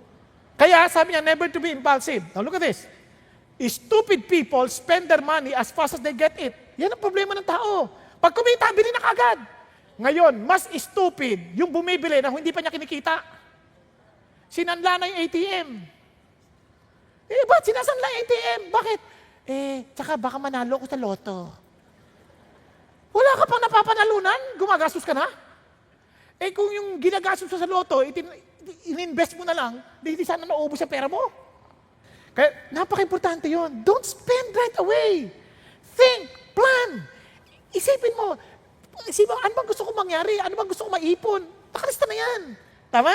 Kaya sabi niya, never to be impulsive. Now look at this. Stupid people spend their money as fast as they get it. Yan ang problema ng tao. Pag kumita, bili na kagad. Ngayon, mas stupid yung bumibili na hindi pa niya kinikita. Sinanla na yung ATM. Ba't sinasanla yung ATM? Bakit? Tsaka baka manalo ko sa loto. Wala ka pang napapanalunan? Gumagastos ka na? Kung yung ginagastos mo sa loto, in-invest mo na lang, hindi sana naubos yung pera mo. Kaya, napaka-importante yun. Don't spend right away. Think, plan. Isipin mo, ano bang gusto kong mangyari? Ano bang gusto kong maipon? Nakalista na yan. Tama?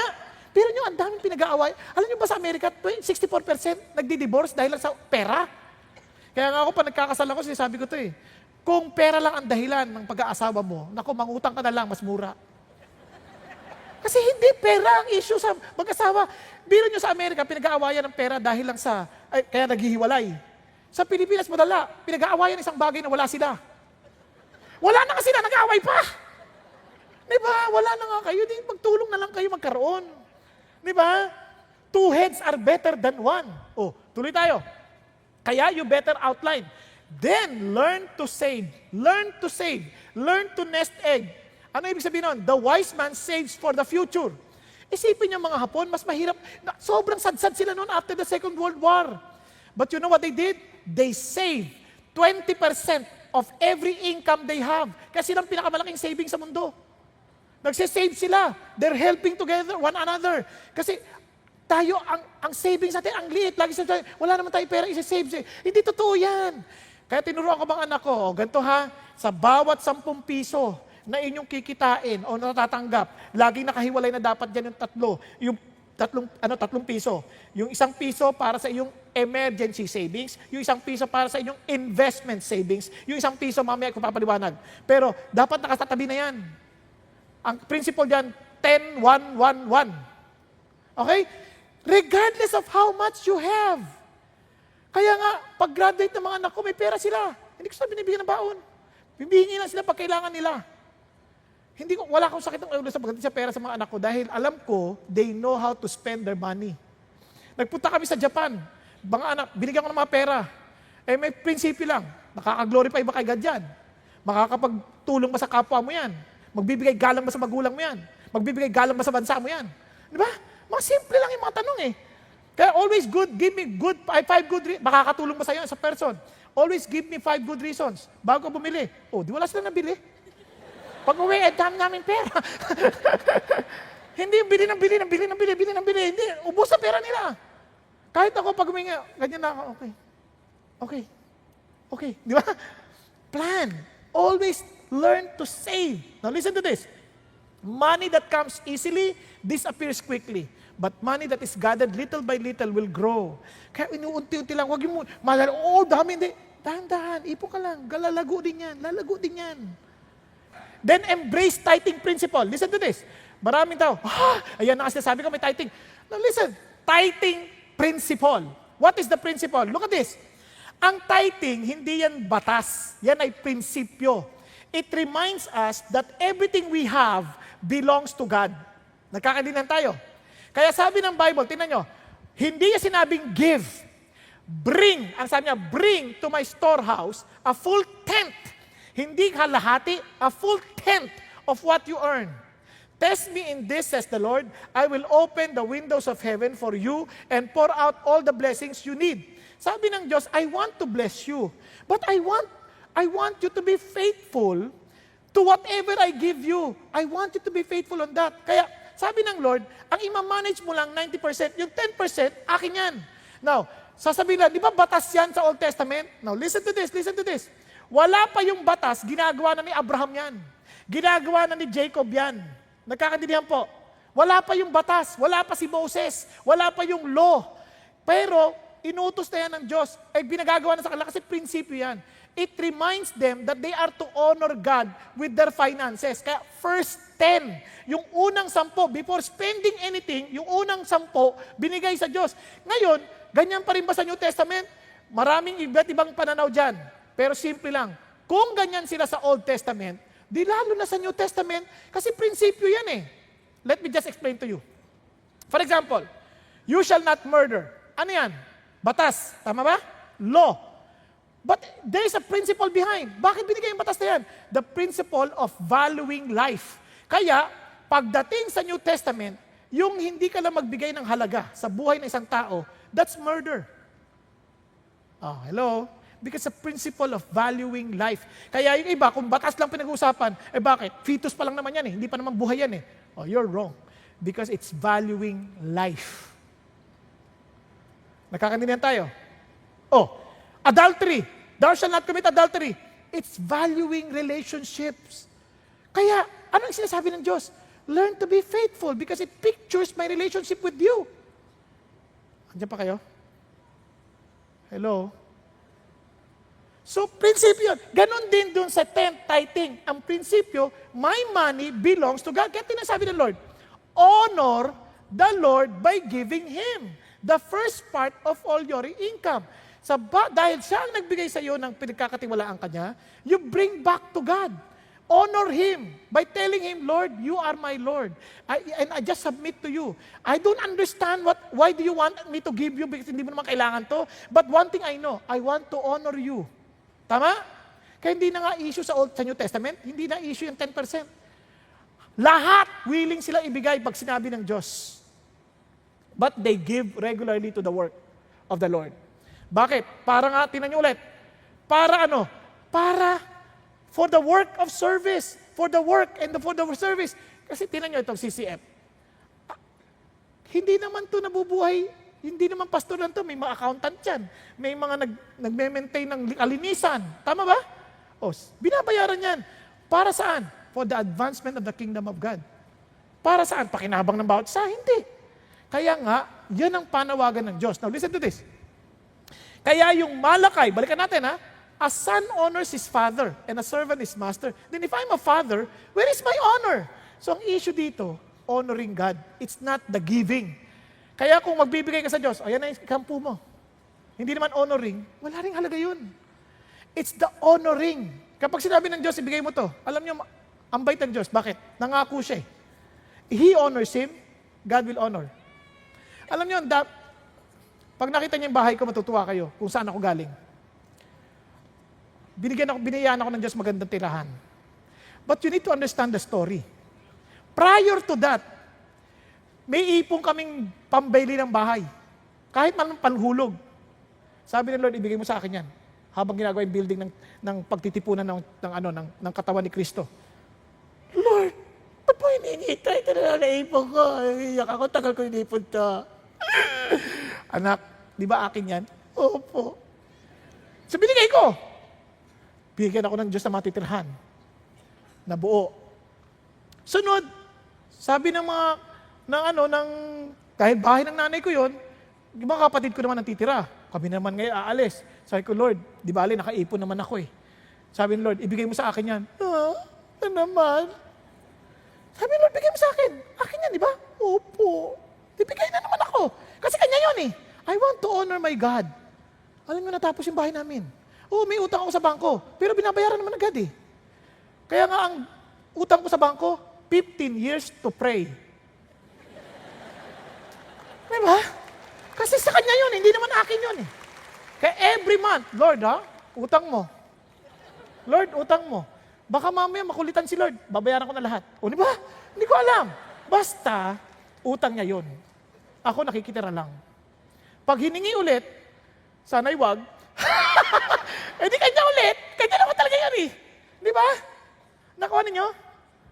Pero nyo, ang daming pinag-aaway. Alam nyo ba sa Amerika, 64% nagdi-divorce dahil lang sa pera? Kaya nga ako, pa nagkakasal ako, sinasabi ko to kung pera lang ang dahilan ng pag-aasawa mo, naku, mangutang ka na lang, mas mura. Kasi hindi pera ang issue sa mag-asawa. Biro nyo sa Amerika, pinag-aawayan ng pera dahil lang kaya naghihiwalay. Sa Pilipinas, madala, pinag-aawayan isang bagay na wala sila. Wala na nga sila, nag-aaway pa. Diba? Wala na nga kayo, magtulong na lang kayo magkaroon. Diba? 2 heads are better than 1. Tuloy tayo. Kaya you better outline. Then, learn to save. Learn to save. Learn to nest egg. Ano ibig sabihin nun? The wise man saves for the future. Isipin niyo mga Hapon, mas mahirap, sobrang sad-sad sila noon after the Second World War. But you know what they did? They saved 20% of every income they have. Kasi silang pinakamalaking savings sa mundo. Nagsisave sila. They're helping together, one another. Kasi tayo, ang savings natin, ang liit. Lagi sila, wala naman tayong pera, isi-save. Hindi totoo yan. Kaya tinuruan ko mga anak ko, ganito ha, sa bawat 10 piso na inyong kikitain o natatanggap, laging nakahiwalay na dapat dyan yung tatlo. Yung 3 piso. Yung 1 piso para sa iyong emergency savings, yung 1 piso para sa inyong investment savings, yung 1 piso mamaya ko papaliwanag. Pero dapat nakatatabi na yan. Ang principle dyan, 10-1-1-1. Okay? Regardless of how much you have. Kaya nga, pag-graduate ng mga anak ko, may pera sila. Hindi ko sila binibigyan ng baon. Bibihingi lang sila pag kailangan nila. Wala akong sakit ng ulo sa pagdating sa pera sa mga anak ko dahil alam ko, they know how to spend their money. Nagpunta kami sa Japan. Mga anak, binigyan ko ng mga pera. May prinsipyo lang. Nakaka-glorify ba kay God yan? Makakapagtulong ba sa kapwa mo yan? Magbibigay galang ba sa magulang mo yan? Magbibigay galang ba sa bansa mo yan? Di ba? Mga simple lang yung mga tanong eh. Kaya always good, give me 5 good reasons. Makakatulong ba sa'yo sa person? Always give me 5 good reasons bago bumili. Di wala sila nabili. Pag uwi, dami namin pera. Hindi, bili. Hindi, ubos sa pera nila. Kahit ako pag uminga, ganyan na ako, okay. Di ba? Plan. Always learn to save. Now listen to this. Money that comes easily disappears quickly. But money that is gathered little by little will grow. Kaya inuunti-unti lang. Huwag yung malala, dami, hindi. Dahan-dahan, ipon ka lang. Lalago din yan. Then embrace tithing principle. Listen to this. Maraming tao, ayan na kasi sabi ko may tithing. Now listen, tithing principle. What is the principle? Look at this. Ang tithing, hindi yan batas. Yan ay prinsipyo. It reminds us that everything we have belongs to God. Nagkakaintindihan tayo. Kaya sabi ng Bible, tingnan nyo, hindi niya sinabing give. Bring, ang sabi niya, bring to my storehouse a full tenth. Hindi kalahati, a full tenth of what you earn. Test me in this, says the Lord. I will open the windows of heaven for you and pour out all the blessings you need. Sabi ng Diyos, I want to bless you. But I want you to be faithful to whatever I give you. I want you to be faithful on that. Kaya, sabi ng Lord, ang ima-manage mo lang 90%, yung 10%, akin yan. Now, sasabihin lang, di ba batas yan sa Old Testament? Now, listen to this. Wala pa yung batas, ginagawa na ni Abraham yan. Ginagawa na ni Jacob yan. Nagkakaintindihan po. Wala pa yung batas, wala pa si Moses, wala pa yung law. Pero, inutos na yan ng Diyos. Binagagawa na sa kanila kasi prinsipyo yan. It reminds them that they are to honor God with their finances. Kaya first 10, yung unang 10, before spending anything, yung unang 10, binigay sa Diyos. Ngayon, ganyan pa rin ba sa New Testament? Maraming iba't ibang pananaw dyan. Pero simple lang, kung ganyan sila sa Old Testament, di lalo na sa New Testament, kasi prinsipyo yan eh. Let me just explain to you. For example, you shall not murder. Ano yan? Batas. Tama ba? Law. But there is a principle behind. Bakit binigay yung batas na yan? The principle of valuing life. Kaya, pagdating sa New Testament, yung hindi ka lang magbigay ng halaga sa buhay ng isang tao, that's murder. Hello? Because the principle of valuing life. Kaya yung iba, kung batas lang pinag-uusapan, bakit? Fetus pa lang naman yan eh. Hindi pa naman buhay yan eh. You're wrong. Because it's valuing life. Nakakaintindihan tayo? Adultery. Thou shalt not commit adultery. It's valuing relationships. Kaya, anong sinasabi ng Diyos? Learn to be faithful because it pictures my relationship with you. Andiyan pa kayo? Hello? So, prinsipyo, ganon din dun sa 10th tithing. Ang prinsipyo, my money belongs to God. Kaya tinasabi ng Lord, honor the Lord by giving Him the first part of all your income. Dahil siya ang nagbigay sa iyo ng pinagkakatiwalaan kanya, you bring back to God. Honor Him by telling Him, Lord, you are my Lord. And I just submit to you. I don't understand why do you want me to give you because hindi mo naman kailangan to. But one thing I know, I want to honor you. Tama? Kaya hindi na nga issue sa New Testament, hindi na issue yung 10%. Lahat willing sila ibigay pag sinabi ng Diyos. But they give regularly to the work of the Lord. Bakit? Para nga, tinan nyo ulit. Para ano? Para for the work of service. For the work and for the service. Kasi tinan nyo itong CCF. Hindi naman to nabubuhay. Hindi naman pastor lang to. May mga accountant yan. May mga nagme-maintain ng kalinisan. Tama ba? O, binabayaran yan. Para saan? For the advancement of the kingdom of God. Para saan? Pakinabang ng bawat isa? Hindi. Kaya nga, yan ang panawagan ng Diyos. Now, listen to this. Kaya yung Malakay, balikan natin ha, a son honors his father and a servant his master. Then if I'm a father, where is my honor? So ang issue dito, honoring God. It's not the giving. Kaya kung magbibigay ka sa Diyos, ayan na yung kampo mo. Hindi naman honoring, wala ring halaga yun. It's the honoring. Kapag sinabi ng Diyos, ibigay mo to, alam niyo, ang bait ng Diyos. Bakit? Nangako siya eh. He honors him, God will honor. Alam niyo, pag nakita niyo yung bahay ko, matutuwa kayo kung saan ako galing. Biniyaan ako ng Diyos magandang tirahan. But you need to understand the story. Prior to that, may ipong kaming pambili ng bahay. Kahit man panhulog. Sabi ng Lord, ibigay mo sa akin yan. Habang ginagawa yung building ng pagtitipunan ng katawan ni Kristo. Lord, ba't mo hininita? Ito na naipon ko. Iyak ako, tagal ko hinipon to. Anak, di ba akin yan? Opo. So binigay ko. Bigyan ako ng Diyos na matitirhan. Na buo. Sunod, sabi ng dahil bahay ng nanay ko yon, yung mga kapatid ko naman ang titira. Kami naman ngayon aalis. Sabi ko, Lord, di bali, nakaipon naman ako eh. Sabi ng Lord, ibigay mo sa akin yan. Ano naman? Sabi ng Lord, bigay mo sa akin. Akin yan, di ba? Opo. Ibigay na naman ako. Kasi kanya yun eh. I want to honor my God. Alam mo, natapos yung bahay namin. Oo, may utang ako sa bangko. Pero binabayaran naman agad eh. Kaya nga ang utang ko sa bangko, 15 years to pray. Diba? Kasi sa kanya yun, hindi naman akin yun eh. Kaya every month, Lord utang mo. Lord, utang mo. Baka mamaya makulitan si Lord, babayaran ko na lahat. O, di ba? Hindi ko alam. Basta, utang niya yun. Ako nakikitira lang. Pag hiningi ulit, sana'y wag. Eh di kanya ulit. Kanya naman talaga yan eh. Di ba? Nakuha ninyo?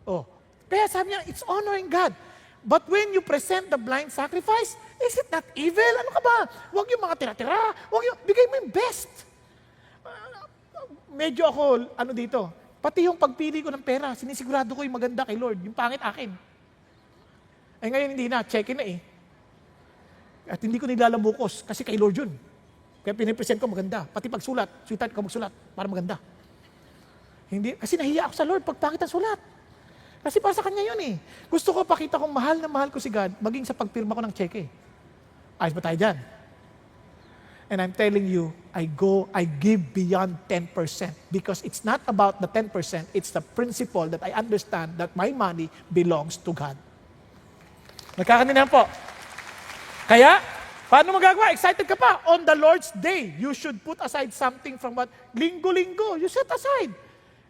Oh. Kaya sabi niya, it's honoring God. But when you present the blind sacrifice, is it not evil? Ano ka ba? Huwag yung mga tira-tira. Bigay mo yung best. Medyo ako, dito, pati yung pagpili ko ng pera, sinisigurado ko yung maganda kay Lord, yung pangit akin. Eh ngayon hindi na, check-in na eh. At hindi ko nilalambukos kasi kay Lord yun. Kaya pinipresent ko maganda. Pati pagsulat, sweetheart ka magsulat para maganda. Hindi, kasi nahiya ako sa Lord pag pangit ang sulat. Kasi para sa Kanya yun eh. Gusto ko pakita kong mahal na mahal ko si God, maging sa pagpirma ko ng cheque. Ayos ba tayo dyan? And I'm telling you, I give beyond 10% because it's not about the 10%, it's the principle that I understand that my money belongs to God. Nagkakaninaan po. Kaya, paano magagawa? Excited ka pa? On the Lord's Day, you should put aside something from what? Linggo-linggo, you set aside.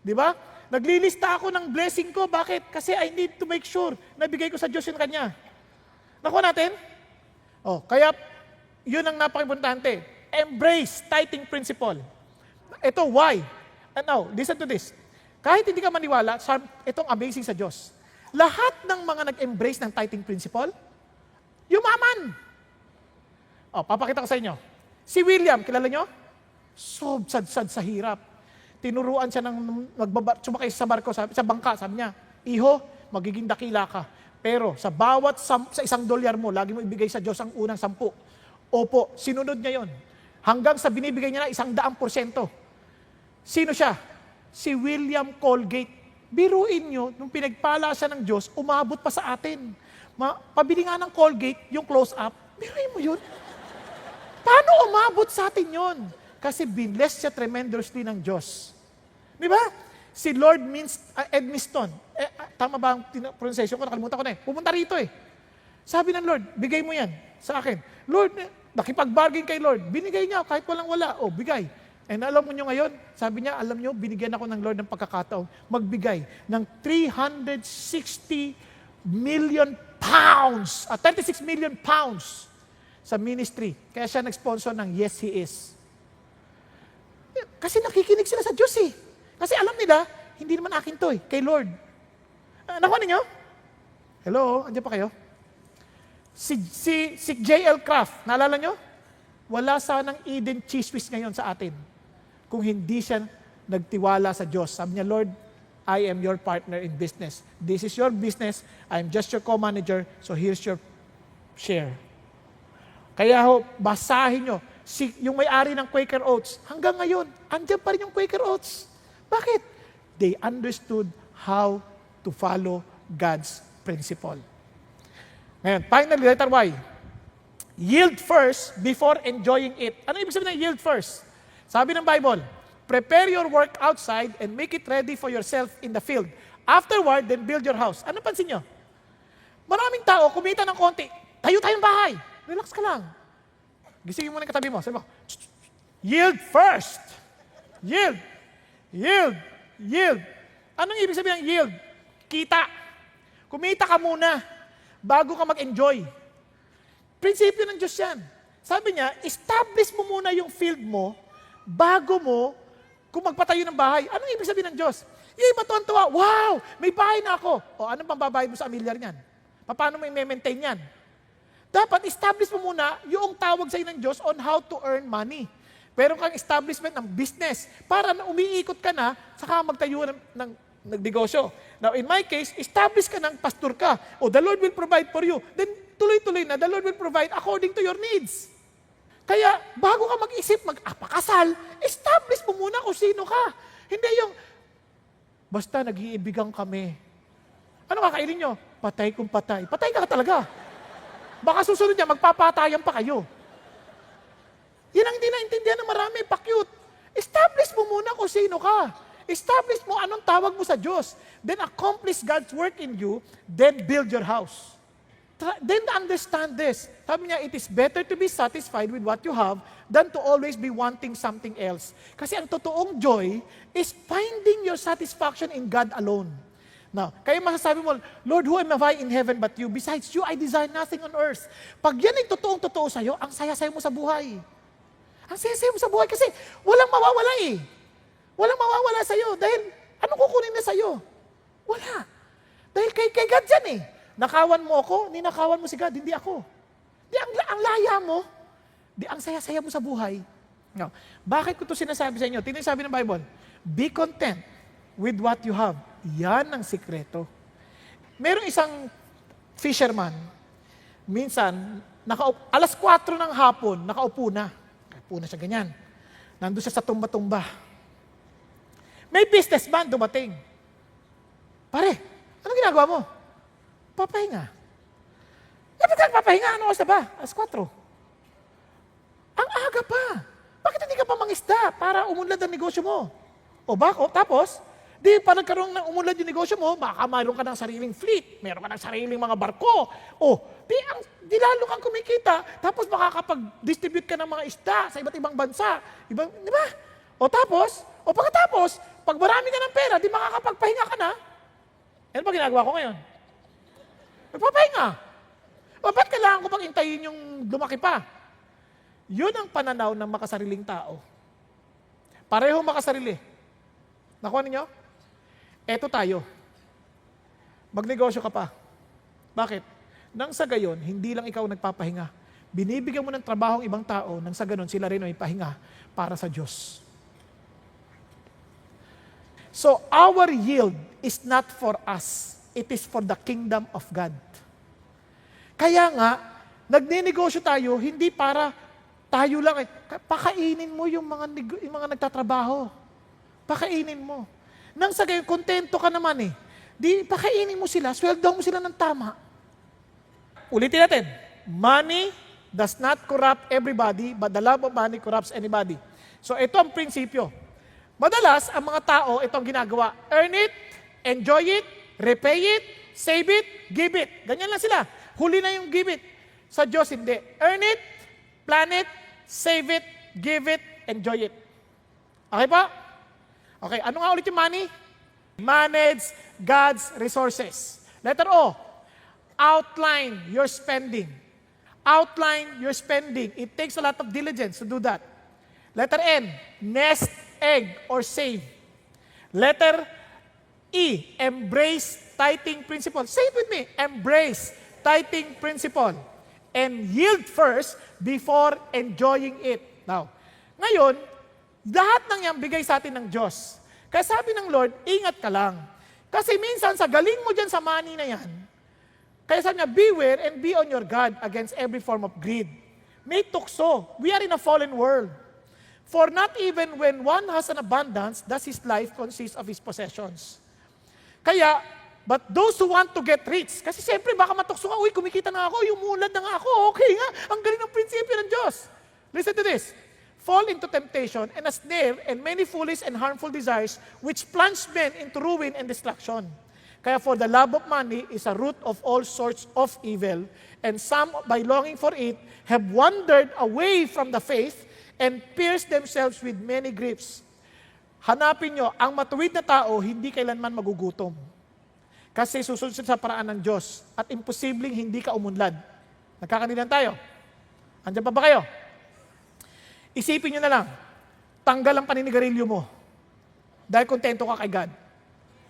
Di ba? Naglilista ako ng blessing ko. Bakit? Kasi I need to make sure na bigay ko sa Diyos yung Kanya. Nakuha natin? Oh, kaya, yun ang napaka-importante. Embrace tithing principle. Ito, why? And now, listen to this. Kahit hindi ka maniwala, itong amazing sa Diyos. Lahat ng mga nag-embrace ng tithing principle, yumaman. Oh, papakita ko sa inyo. Si William, kilala nyo? Sad-sad sa hirap. Tinuruan siya ng sumakay sa barko, sa bangka, sabi niya, Iho, magiging dakila ka. Pero sa bawat sa $1 mo, lagi mo ibigay sa Diyos ang unang 10. Opo, sinunod niya yon. Hanggang sa binibigay niya na 100%. Sino siya? Si William Colgate. Biruin nyo, nung pinagpala siya ng Diyos, umabot pa sa atin. Pabili nga ng Colgate, yung close-up, biruin mo yun. Paano umabot sa atin yon? Kasi binless siya tremendously ng Diyos. Di ba? Si Lord Edmiston. Tama ba ang pronunciation ko? Nakalimutan ko na eh. Pumunta rito eh. Sabi ng Lord, bigay mo yan sa akin. Lord, nakipag-bargain kay Lord. Binigay niya kahit walang-wala. O, bigay. And alam mo nyo ngayon, sabi niya, alam nyo, binigyan ako ng Lord ng pagkakataong magbigay ng 360 million pounds, 36 million pounds sa ministry. Kaya siya nag-sponsor ng Yes, He Is. Kasi nakikinig sila sa Diyos eh. Kasi alam nila, hindi naman akin to eh, kay Lord. Nakuha ninyo? Hello, andiyan pa kayo? Si J.L. Kraft, naalala nyo? Wala sanang Eden Cheese Whiz ngayon sa atin kung hindi siya nagtiwala sa Diyos. Sabi niya, Lord, I am your partner in business. This is your business. I am just your co-manager. So here's your share. Kaya basahin nyo. Yung may-ari ng Quaker Oats, hanggang ngayon, andyan pa rin yung Quaker Oats. Bakit? They understood how to follow God's principle. Ngayon, finally, letter Y. Yield first before enjoying it. Ano ibig sabihin ng yield first? Sabi ng Bible, prepare your work outside and make it ready for yourself in the field. Afterward, then build your house. Ano pansin nyo? Maraming tao, kumita ng konti, tayo tayong bahay. Relax ka lang. Gisingin mo na yung katabi mo. Sabi mo, yield first. Yield. Yield. Yield. Anong ibig sabihin ng yield? Kita. Kumita ka muna bago ka mag-enjoy. Prinsipyo ng Diyos yan. Sabi niya, establish mo muna yung field mo bago mo kung magpatayo ng bahay. Anong ibig sabihin ng Diyos? Yung iba tuwan-tuwa, wow, may bahay na ako. O anong pang babayad mo sa amilyar niyan? Paano mo i-maintain yan? Dapat establish mo muna yung tawag sa'yo ng Diyos on how to earn money. Meron kang establishment ng business para na umiikot ka na, saka magtayo ng negosyo. Now, in my case, establish ka ng pastor ka. O, the Lord will provide for you. Then, tuloy-tuloy na, the Lord will provide according to your needs. Kaya, bago ka mag-isip, mag-apakasal, establish mo muna kung sino ka. Hindi yung, basta nag-iibigan kami. Ano kakainin nyo? Patay kung patay. Patay ka talaga. Baka susunod niya, magpapatayan pa kayo. Yan ang hindi naintindihan ng marami, pa-cute. Establish mo muna kung sino ka. Establish mo anong tawag mo sa Diyos. Then accomplish God's work in you, then build your house. Then understand this. Sabi niya, it is better to be satisfied with what you have than to always be wanting something else. Kasi ang totoong joy is finding your satisfaction in God alone. Now, kaya masasabi mo, Lord, who am I in heaven but you? Besides you, I desire nothing on earth. Pag yan ay totoong-totoo sa'yo, ang saya-saya mo sa buhay. Ang saya-saya mo sa buhay kasi walang mawawala eh. Walang mawawala sa'yo dahil anong kukunin na sa'yo? Wala. Dahil kay God yan eh. Nakawan mo ako, ninakawan mo si God, hindi ako. Di ang laya mo, di ang saya-saya mo sa buhay. Now, bakit ko ito sinasabi sa inyo? Tingnan yung sabi ng Bible, be content with what you have. Yan ang sikreto. Merong isang fisherman, minsan, alas 4 ng hapon, nakaupo na. Nakaupo na siya ganyan. Nandun siya sa tumba-tumba. May businessman dumating. Pare, anong ginagawa mo? Papahinga. Dapat ka papahinga, ano oras na ba? Alas 4. Ang aga pa. Bakit hindi ka pa mangisda para umunlad ang negosyo mo? O bako, tapos, di pa nagkaroon ng umunlad yung negosyo mo, baka mayroon ka ng sariling fleet, mayroon ka ng sariling mga barko. O, di lalo kang kumikita, tapos makakapag-distribute ka ng mga isda sa iba't ibang bansa. Di ba? O tapos, o pagkatapos, pag marami ka ng pera, di makakapagpahinga ka na. Ano ba ginagawa ko ngayon? Magpapahinga. O ba't kailangan ko pang intayin yung lumaki pa? Yun ang pananaw ng makasariling tao. Pareho makasarili. Nakuha ninyo? Eto tayo. Magnegosyo ka pa. Bakit? Nang sa gayon, hindi lang ikaw nagpapahinga. Binibigyan mo ng trabaho ang ibang tao, nang sa ganon sila rin ay pahinga para sa Diyos. So, our yield is not for us. It is for the kingdom of God. Kaya nga, nagninegosyo tayo, hindi para tayo lang, pakainin mo yung mga nagtatrabaho. Pakainin mo. Nang sa gayon, kontento ka naman eh. Di, pakainin mo sila, sweldohan mo sila ng tama. Ulitin natin. Money does not corrupt everybody, but the love of money corrupts anybody. So ito ang prinsipyo. Madalas, ang mga tao, ito ang ginagawa. Earn it, enjoy it, repay it, save it, give it. Ganyan lang sila. Huli na yung give it. Sa Diyos, hindi. Earn it, plan it, save it, give it, enjoy it. Okay pa? Okay, ano nga ulit yung money? Manage God's resources. Letter O, outline your spending. Outline your spending. It takes a lot of diligence to do that. Letter N, nest egg or save. Letter E, embrace tithing principle. Say it with me, embrace tithing principle. And yield first before enjoying it. Now, ngayon, lahat ng yan bigay sa atin ng Diyos. Kaya sabi ng Lord, ingat ka lang. Kasi minsan sa galing mo dyan sa money na yan, kaya sabi niya, beware and be on your guard against every form of greed. May tukso. We are in a fallen world. For not even when one has an abundance, does his life consist of his possessions. Kaya, but those who want to get rich, kasi siyempre baka matukso ka, uy, kumikita na ako, umulad na nga ako, okay nga, ang galing ng prinsipyo ng Diyos. Listen to this. Fall into temptation and a snare and many foolish and harmful desires which plunge men into ruin and destruction. Kaya for the love of money is a root of all sorts of evil, and some by longing for it have wandered away from the faith and pierced themselves with many griefs. Hanapin nyo, ang matuwid na tao hindi kailanman magugutom. Kasi susunod sa paraan ng Diyos at imposibleng hindi ka umunlad. Nagkakanilan tayo? Andiyan pa ba kayo? Isipin nyo na lang, tanggal ang paninigarilyo mo dahil kontento ka kay God.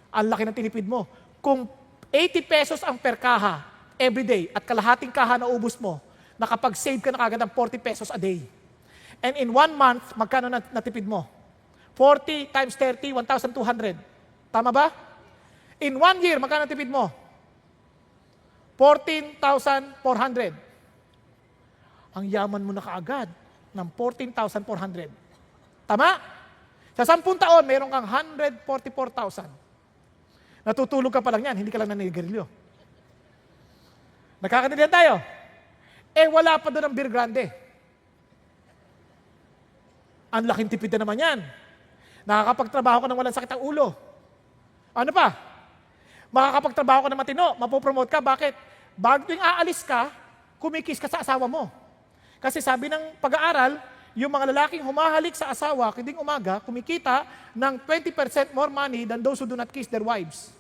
Ang laki ng tinipid mo. Kung 80 pesos ang per kaha everyday at kalahating kaha na ubus mo, nakapag-save ka na kagad ng 40 pesos a day. And in 1 month, magkano natipid mo? 40 times 30, 1,200. Tama ba? In 1 year, magkano natipid mo? 14,400. Ang yaman mo na kaagad ng 14,400. Tama? Sa 10 taon, mayroon kang 144,000. Natutulog ka pa lang yan, hindi ka lang naninigarilyo. Nakakanilan tayo. Wala pa doon ang beer grande. Ang laking tipid na naman yan. Nakakapagtrabaho ka ng walang sakit ang ulo. Ano pa? Makakapagtrabaho ka ng matino, mapopromote ka. Bakit? Bago tuwing aalis ka, kumikis ka sa asawa mo. Kasi sabi ng pag-aaral, yung mga lalaking humahalik sa asawa, kiding umaga, kumikita ng 20% more money than those who do not kiss their wives.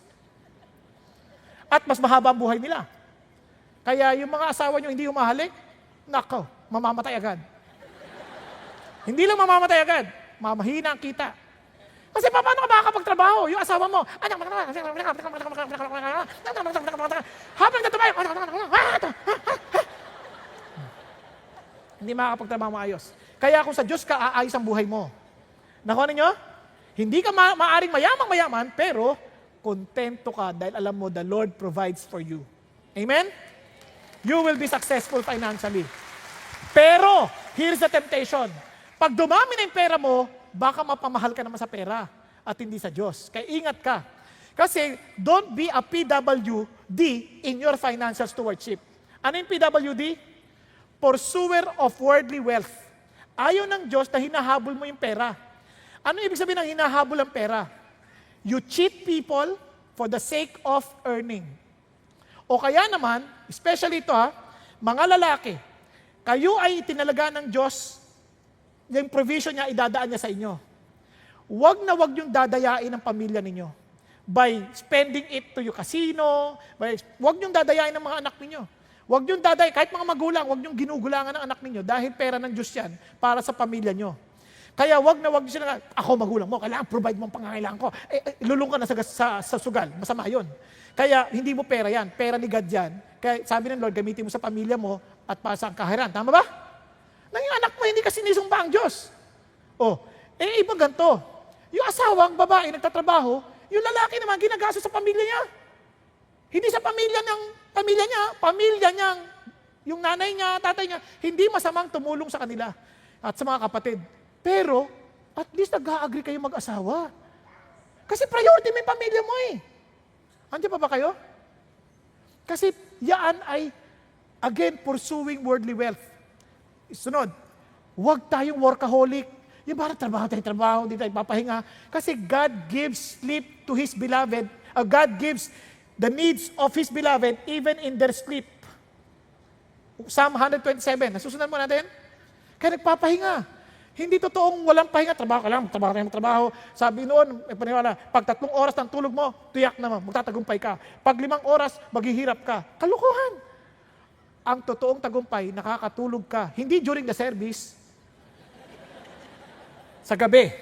At mas mahaba ang buhay nila. Kaya yung mga asawa nyo hindi humahalik, nako, mamamatay agad. Hindi lang mamamatay agad, mamahina ang kita. Kasi paano ka makakapagtrabaho? Yung asawa mo, habang natumayo, hindi makakapagtrabaho maayos. Kaya kung sa Diyos ka, aayos ang buhay mo. Nakuha ninyo? Hindi ka maaring mayaman, pero kontento ka dahil alam mo the Lord provides for you. Amen? You will be successful financially. Pero, here's the temptation. Pag dumami na yung pera mo, baka mapamahal ka naman sa pera at hindi sa Diyos. Kaya ingat ka. Kasi don't be a PWD in your financial stewardship. Ano yung PWD? Pursuer of worldly wealth. Ayaw ng Diyos na hinahabol mo yung pera. Ano ibig sabihin ng hinahabol ang pera? You cheat people for the sake of earning. O kaya naman, especially ito mga lalaki, kayo ay itinalaga ng Diyos, yung provision niya, idadaan niya sa inyo. Huwag na huwag yung dadayain ng pamilya ninyo. By spending it to your casino, huwag yung dadayain ng mga anak ninyo. Huwag yung daday, kahit mga magulang, huwag yung ginugulangan ng anak ninyo dahil pera ng Diyos yan para sa pamilya nyo. Kaya huwag na huwag sila, ako magulang mo, kailangan provide mo ang pangangailangan ko. Lulong ka na sa sugal, masama yun. Kaya hindi mo pera yan, pera ni God yan. Kaya sabi ng Lord, gamitin mo sa pamilya mo at para sa kahiran. Tama ba? Nang yung anak mo, hindi kasi sinisumba ang Diyos. Iba ganito. Yung asawang babae, nagtatrabaho, yung lalaki naman, ginagasto sa pamilya niya. Hindi sa pamilya niya, yung nanay niya, tatay niya, hindi masamang tumulong sa kanila at sa mga kapatid. Pero, at least nag-agree kayo mag-asawa. Kasi priority mo yung pamilya mo Andiyan pa ba kayo? Kasi yan ay, again, pursuing worldly wealth. Sunod, huwag tayong workaholic. Yung parang trabaho, hindi tayo papahinga. Kasi God gives sleep to His beloved. God gives the needs of His beloved even in their sleep. Psalm 127, nasusunod mo natin? Kaya nagpapahinga. Hindi totoong walang pahinga, trabaho ka lang, trabaho. Sabi noon, may paniwala, pag 3 oras ng tulog mo, tiyak naman, magtatagumpay ka. Pag 5 oras, maghihirap ka. Kalukuhan. Ang totoong tagumpay, nakakatulog ka. Hindi during the service. Sa gabi.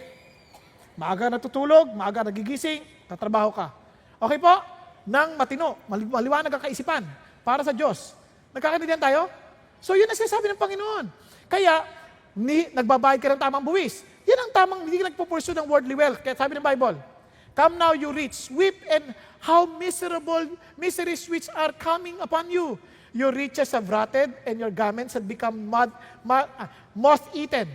Maaga natutulog, maaga nagigising, tatrabaho ka. Okay po? Nang matino, maliwanag ang kaisipan para sa Diyos. Nagkakaintindihan tayo? So yun ang sinasabi ng Panginoon. Kaya, nagbabayad ka ng tamang buwis. Yan ang tamang, hindi ka nagpupursue ng worldly wealth. Kaya sabi ng Bible, come now you rich, weep and how miseries which are coming upon you. Your riches have rotted and your garments have become moth-eaten.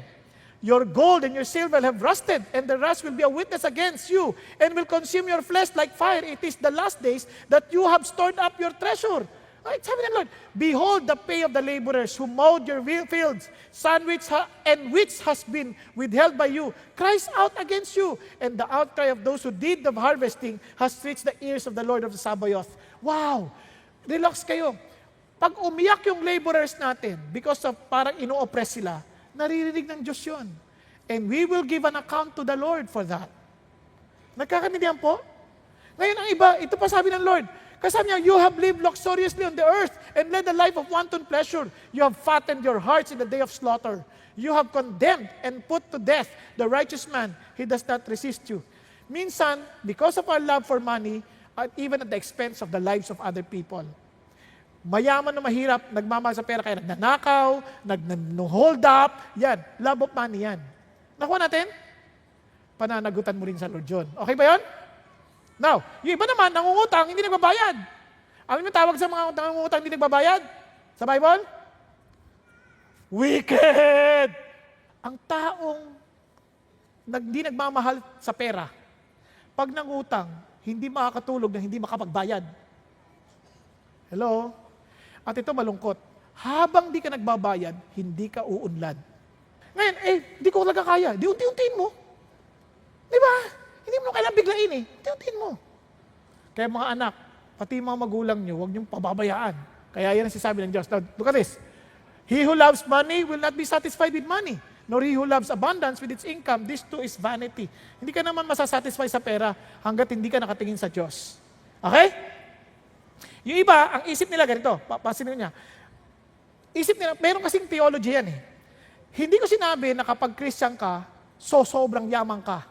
Your gold and your silver have rusted, and the rust will be a witness against you, and will consume your flesh like fire. It is the last days that you have stored up your treasure. Right, sabi ng Lord, behold the pay of the laborers who mowed your fields, and which has been withheld by you, cries out against you, and the outcry of those who did the harvesting has reached the ears of the Lord of the Sabaoth. Wow! Relax kayo. Pag umiyak yung laborers natin, because of parang ino-oppress sila, naririnig ng Diyos yun. And we will give an account to the Lord for that. Nagkakaintindihan po? Ngayon ang iba, ito pa sabi ng Lord, kasi sabi niya, you have lived luxuriously on the earth and led a life of wanton pleasure. You have fattened your hearts in the day of slaughter. You have condemned and put to death the righteous man. He does not resist you. Minsan, because of our love for money, even at the expense of the lives of other people. Mayaman na mahirap, nagmamahal sa pera, kaya nagnanakaw, nag-hold up, yan, love of money yan. Nakuha natin? Pananagutan mo rin sa Lord yun. Okay ba yun? Now, yung iba naman, nangungutang, hindi nagbabayad. Ano yung tawag sa mga nangungutang, hindi nagbabayad? Sa Bible? Wicked! Ang taong hindi nagmamahal sa pera, pag nangutang, hindi makakatulog na hindi makapagbayad. Hello? At ito malungkot. Habang di ka nagbabayad, hindi ka uunlad. Ngayon, di ko talaga kaya. Di unti-untiin mo. Di ba? Hindi mo kailangan biglain eh. Unti-untiin mo. Kaya mga anak, pati mga magulang nyo, huwag niyong pababayaan. Kaya yan ang sinasabi ng Diyos. Now, look at this. He who loves money will not be satisfied with money, nor he who loves abundance with its income. This too is vanity. Hindi ka naman masasatisfy sa pera hanggat hindi ka nakatingin sa Diyos. Okay? Yung iba, ang isip nila ganito. Papasin niya. Isip nila, meron kasing theology yan eh. Hindi ko sinabi na kapag Christian ka, sobrang yaman ka.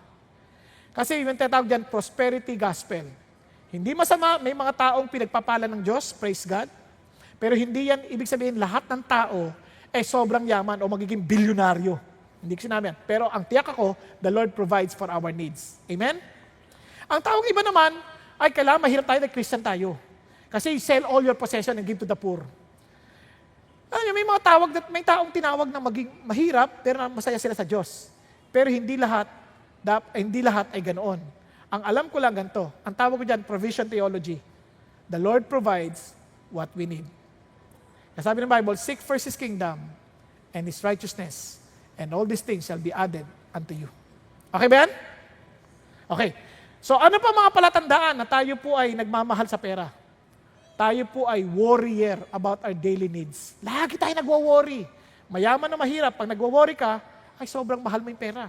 Kasi yung tinatawag dyan, prosperity gospel. Hindi masama, may mga taong pinagpapala ng Diyos, praise God. Pero hindi yan, ibig sabihin, lahat ng tao ay sobrang yaman o magiging bilyonaryo. Hindi ko sinabi yan. Pero ang tiyak ako, the Lord provides for our needs. Amen? Ang taong iba naman, ay kailangan mahirap tayo na Christian tayo. Kasi sell all your possession and give to the poor. May mga may taong tinawag na maging mahirap, pero masaya sila sa Diyos. Pero hindi lahat ay ganoon. Ang alam ko lang ganito, ang tawag ko dyan, provision theology. The Lord provides what we need. Sabi ng Bible, seek first His kingdom and His righteousness, and all these things shall be added unto you. Okay ba yan? Okay. So ano pa mga palatandaan na tayo po ay nagmamahal sa pera? Tayo po ay worrier about our daily needs. Lagi tayo nagwo-worry. Mayaman na mahirap, pag nagwo-worry ka, ay sobrang mahal mo yung pera.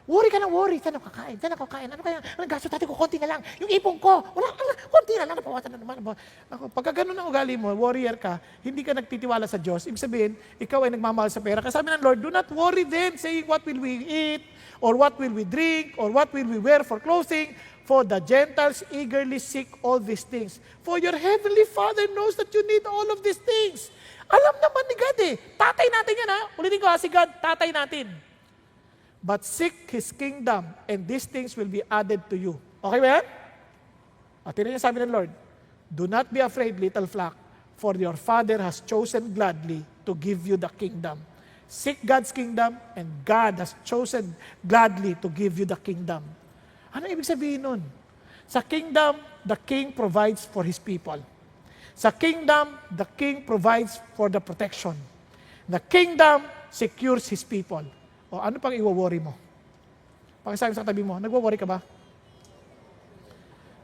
Worry ka ng worry. Saan ako kakain? Ano kaya? Ang gasto natin ko, konti na lang. Yung ipon ko, konti na lang, napawasan na naman. Pagka ganun ang ugali mo, warrior ka, hindi ka nagtitiwala sa Diyos. Ibig sabihin, ikaw ay nagmamahal sa pera. Kasi sabi ng Lord, do not worry then, saying, what will we eat? Or what will we drink? Or what will we wear for clothing? For the Gentiles eagerly seek all these things. For your heavenly Father knows that you need all of these things. Alam naman ni God eh. Tatay natin yan ha. Ulitin ko ha, si God, tatay natin. But seek His kingdom, and these things will be added to you. Okay ba yan? At tingnan niya sabi ng Lord, do not be afraid, little flock, for your Father has chosen gladly to give you the kingdom. Seek God's kingdom, and God has chosen gladly to give you the kingdom. Ano ibig sabihin nun? Sa kingdom, the king provides for his people. Sa kingdom, the king provides for the protection. The kingdom secures his people. O ano pang iwo-worry mo? Pakisabi sa katabi mo, nagwo-worry ka ba?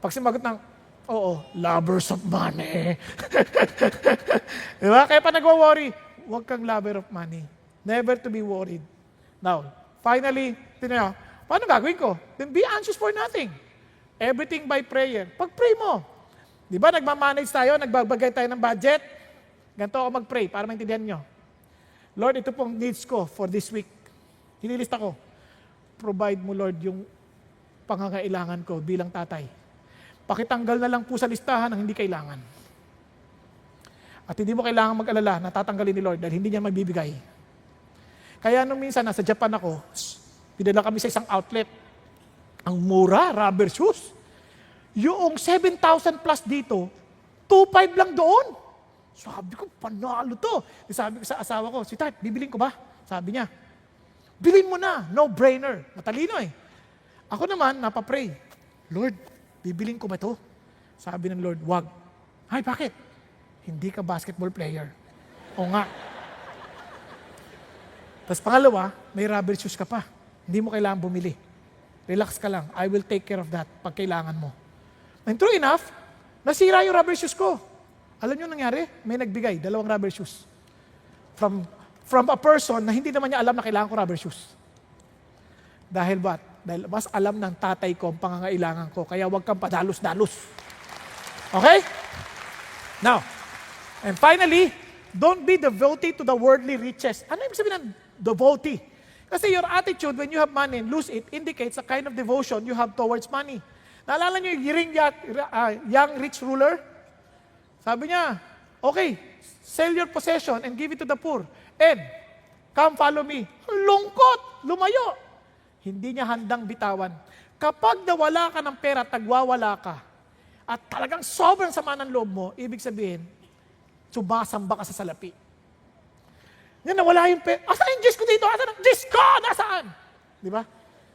Pag sumagot ng, oo, lovers of money. Diba? Kaya pa nagwo-worry, huwag kang lover of money. Never to be worried. Now, Finally, tinayo, paano gagawin ko? Then be anxious for nothing. Everything by prayer. Pag-pray mo. Di ba nagmamanage tayo, nagbabagay tayo ng budget? Ganito ako mag-pray para maintindihan nyo. Lord, ito pong needs ko for this week. Hinilista ko. Provide mo, Lord, yung pangangailangan ko bilang tatay. Pakitanggal na lang po sa listahan ang hindi kailangan. At hindi mo kailangan mag-alala na tatanggalin ni Lord dahil hindi niya magbibigay. Kaya nung minsan nasa Japan ako, pinadala kami sa isang outlet. Ang mura, rubber shoes. Yung 7,000 plus dito, 2,500 lang doon. Sabi ko, panalo to. Sabi ko sa asawa ko, sweetheart, bibilin ko ba? Sabi niya, bilin mo na, no-brainer. Matalino eh. Ako naman, napapray. Lord, bibilin ko ba to? Sabi ng Lord, wag. Ay, bakit? Hindi ka basketball player. O nga. Tapos pangalawa, may rubber shoes ka pa. Hindi mo kailangan bumili. Relax ka lang. I will take care of that pag kailangan mo. And true enough, nasira yung rubber shoes ko. Alam niyo nangyari? May nagbigay, 2 rubber shoes. From a person na hindi naman niya alam na kailangan ko rubber shoes. Dahil what? Dahil mas alam ng tatay ko ang pangangailangan ko. Kaya huwag kang padalos-dalos. Okay? Now, and finally, don't be devotee to the worldly riches. Ano ibig sabihin ng devotee? Kasi your attitude when you have money and lose it indicates a kind of devotion you have towards money. Naalala niyo yung young rich ruler? Sabi niya, okay, sell your possession and give it to the poor. And, come follow me. Lungkot, lumayo. Hindi niya handang bitawan. Kapag nawala ka ng pera, tagwawala ka, at talagang sobrang sama ng loob mo, ibig sabihin, sumasamba ka sa salapi. Yan, nawala yung pera. Asaan yung Diyos ko dito? Asaan ang Diyos ko? Nasaan? Di ba?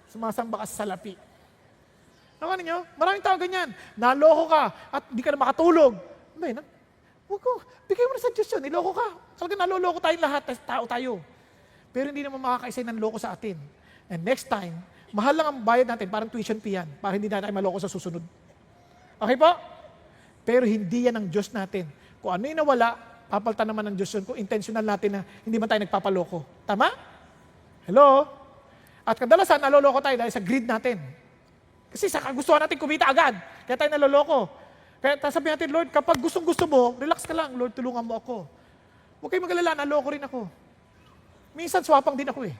Sumasamba ka sa salapi. Nakuha ninyo? Maraming tao ganyan. Naloko ka at di ka na makatulog. May, huwag ko. Bigay mo na sa Diyos yun. Niloko ka. Talagang naloloko tayong lahat. Tao tayo. Pero hindi naman makakaisay ng loko sa atin. And next time, mahal lang ang bayad natin. Parang tuition fee yan. Para hindi natin maloko sa susunod. Okay po? Pero hindi yan ang Diyos natin. Kung ano yung nawala, papaltan naman ng Diyos yun. Kung intentional natin na hindi man tayo nagpapaloko. Tama? Hello? At kadalasan, naloloko tayo dahil sa greed natin. Kasi sa kagustuhan natin kumita agad. Kaya tayo naloloko. Kaya sabihin natin, Lord, kapag gustong-gusto mo, relax ka lang. Lord, tulungan mo ako. Huwag kayong mag-alala, naloko rin ako. Minsan, swapang din ako eh.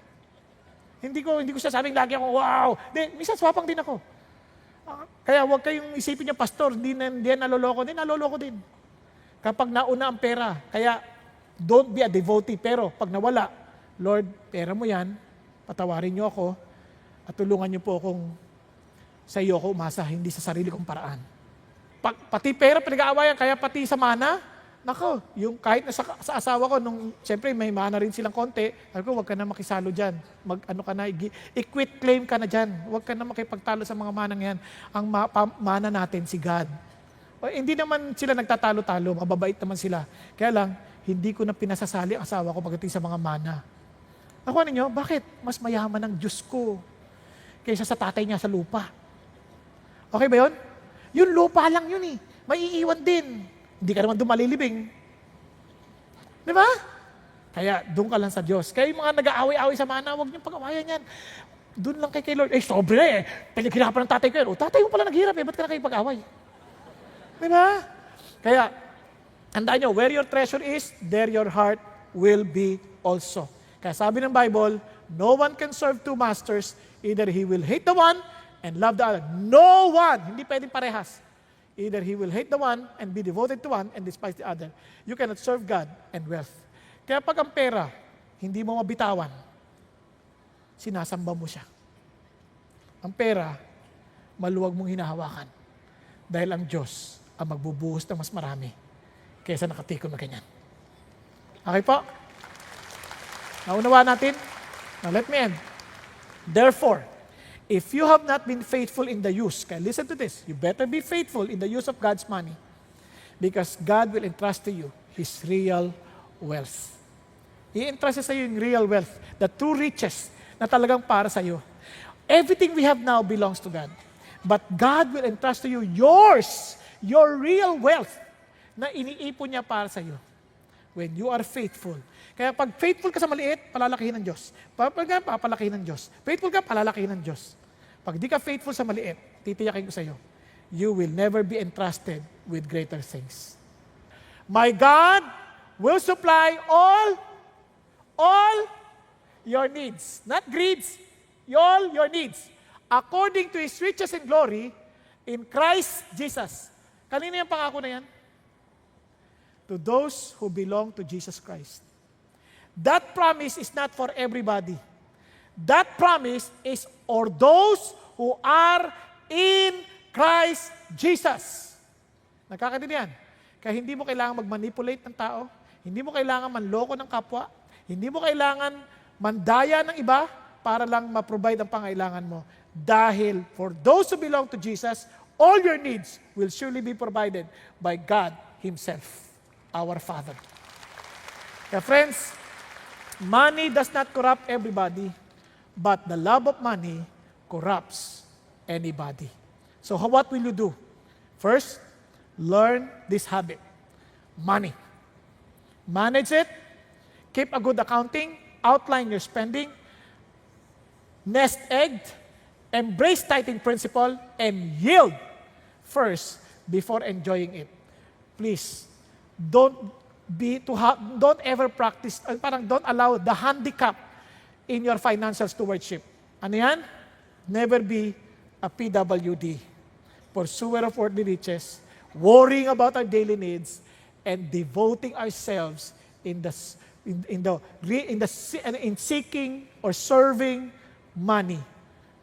Hindi ko siya sabing lagi ako, wow! Minsan, swapang din ako. Kaya huwag kayong isipin niya, pastor, hindi yan naloloko. Hindi, naloloko din. Kapag nauna ang pera, kaya don't be a devotee. Pero pag nawala, Lord, pera mo yan, patawarin niyo ako, at tulungan niyo po akong sa iyo ako umasa, hindi sa sarili kong paraan. Pati pera, pinag-aawayan, kaya pati sa mana, nako, yung kahit na sa asawa ko, nung siyempre may mana rin silang konti, sabi ko, huwag ka na makisalo dyan. I-quit claim ka na dyan. Huwag ka na makipagtalo sa mga manang yan. Ang mana natin, si God. O, hindi naman sila nagtatalo-talo, mababait naman sila. Kaya lang, hindi ko na pinasasali ang asawa ko pagdating sa mga mana. Nakuha ninyo, bakit? Mas mayaman ang Diyos ko kaysa sa tatay niya sa lupa. Okay ba yun? Yung lupa lang yun eh. May iiwan din. Hindi ka naman doon malilibing. Di ba? Kaya doon ka lang sa Diyos. Kaya yung mga nag-aaway-aaway sa mana, huwag niyong pag-awayan yan. Doon lang kay Lord. Sobre eh. Pinaghirapan ng tatay ko yan. O, tatay mo pala naghirap eh. Ba't ka na kayo pag-away? Di ba? Kaya, tandaan nyo, where your treasure is, there your heart will be also. Kaya sabi ng Bible, no one can serve two masters. Either he will hate the one and love the other. No one! Hindi pwedeng parehas. Either he will hate the one and be devoted to one and despise the other. You cannot serve God and wealth. Kaya pag ang pera, hindi mo mabitawan, sinasamba mo siya. Ang pera, maluwag mong hinahawakan. Dahil ang Diyos ang magbubuhos ng mas marami kaysa nakatikon na ganyan. Okay po? Naunawa natin? Now let me end. Therefore, if you have not been faithful in the use, kaya listen to this, you better be faithful in the use of God's money because God will entrust to you His real wealth. I-entrust sa iyo yung real wealth, the true riches na talagang para sa iyo. Everything we have now belongs to God. But God will entrust to you yours, your real wealth na iniipon niya para sa iyo. When you are faithful. Kaya pag faithful ka sa maliit, palalakihin ng Diyos. Pag papalakihin ng Diyos. Faithful ka, palalakihin ng Diyos. Pag di ka faithful sa maliit, titiyakin ko sa iyo, you will never be entrusted with greater things. My God will supply all your needs. Not greeds, all your needs. According to His riches and glory in Christ Jesus. Kanino yung pangako na yan? To those who belong to Jesus Christ. That promise is not for everybody. That promise is for those who are in Christ Jesus. Nagkakaintindihan? Kaya hindi mo kailangan mag-manipulate ng tao, hindi mo kailangan manloko ng kapwa, hindi mo kailangan mandaya ng iba para lang ma-provide ang pangailangan mo. Dahil for those who belong to Jesus, all your needs will surely be provided by God Himself, our Father. Kaya friends, money does not corrupt everybody, but the love of money corrupts anybody. So what will you do? First, learn this habit. Money. Manage it. Keep a good accounting. Outline your spending. Nest egg. Embrace tithing principle and yield first before enjoying it. Please, don't ever practice, don't allow the handicap in your financial stewardship. Ano yan? Never be a PWD, pursuer of worldly riches, worrying about our daily needs, and devoting ourselves in seeking or serving money,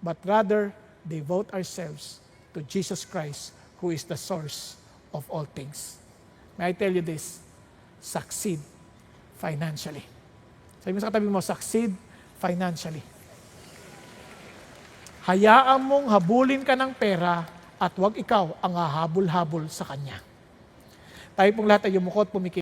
but rather devote ourselves to Jesus Christ, who is the source of all things. May I tell you this? Succeed financially. Sabi mo sa katabi mo, succeed financially. Hayaan mong habulin ka ng pera at huwag ikaw ang hahabol-habol sa kanya. Tayo pong lahat ay yumukot, pumikit.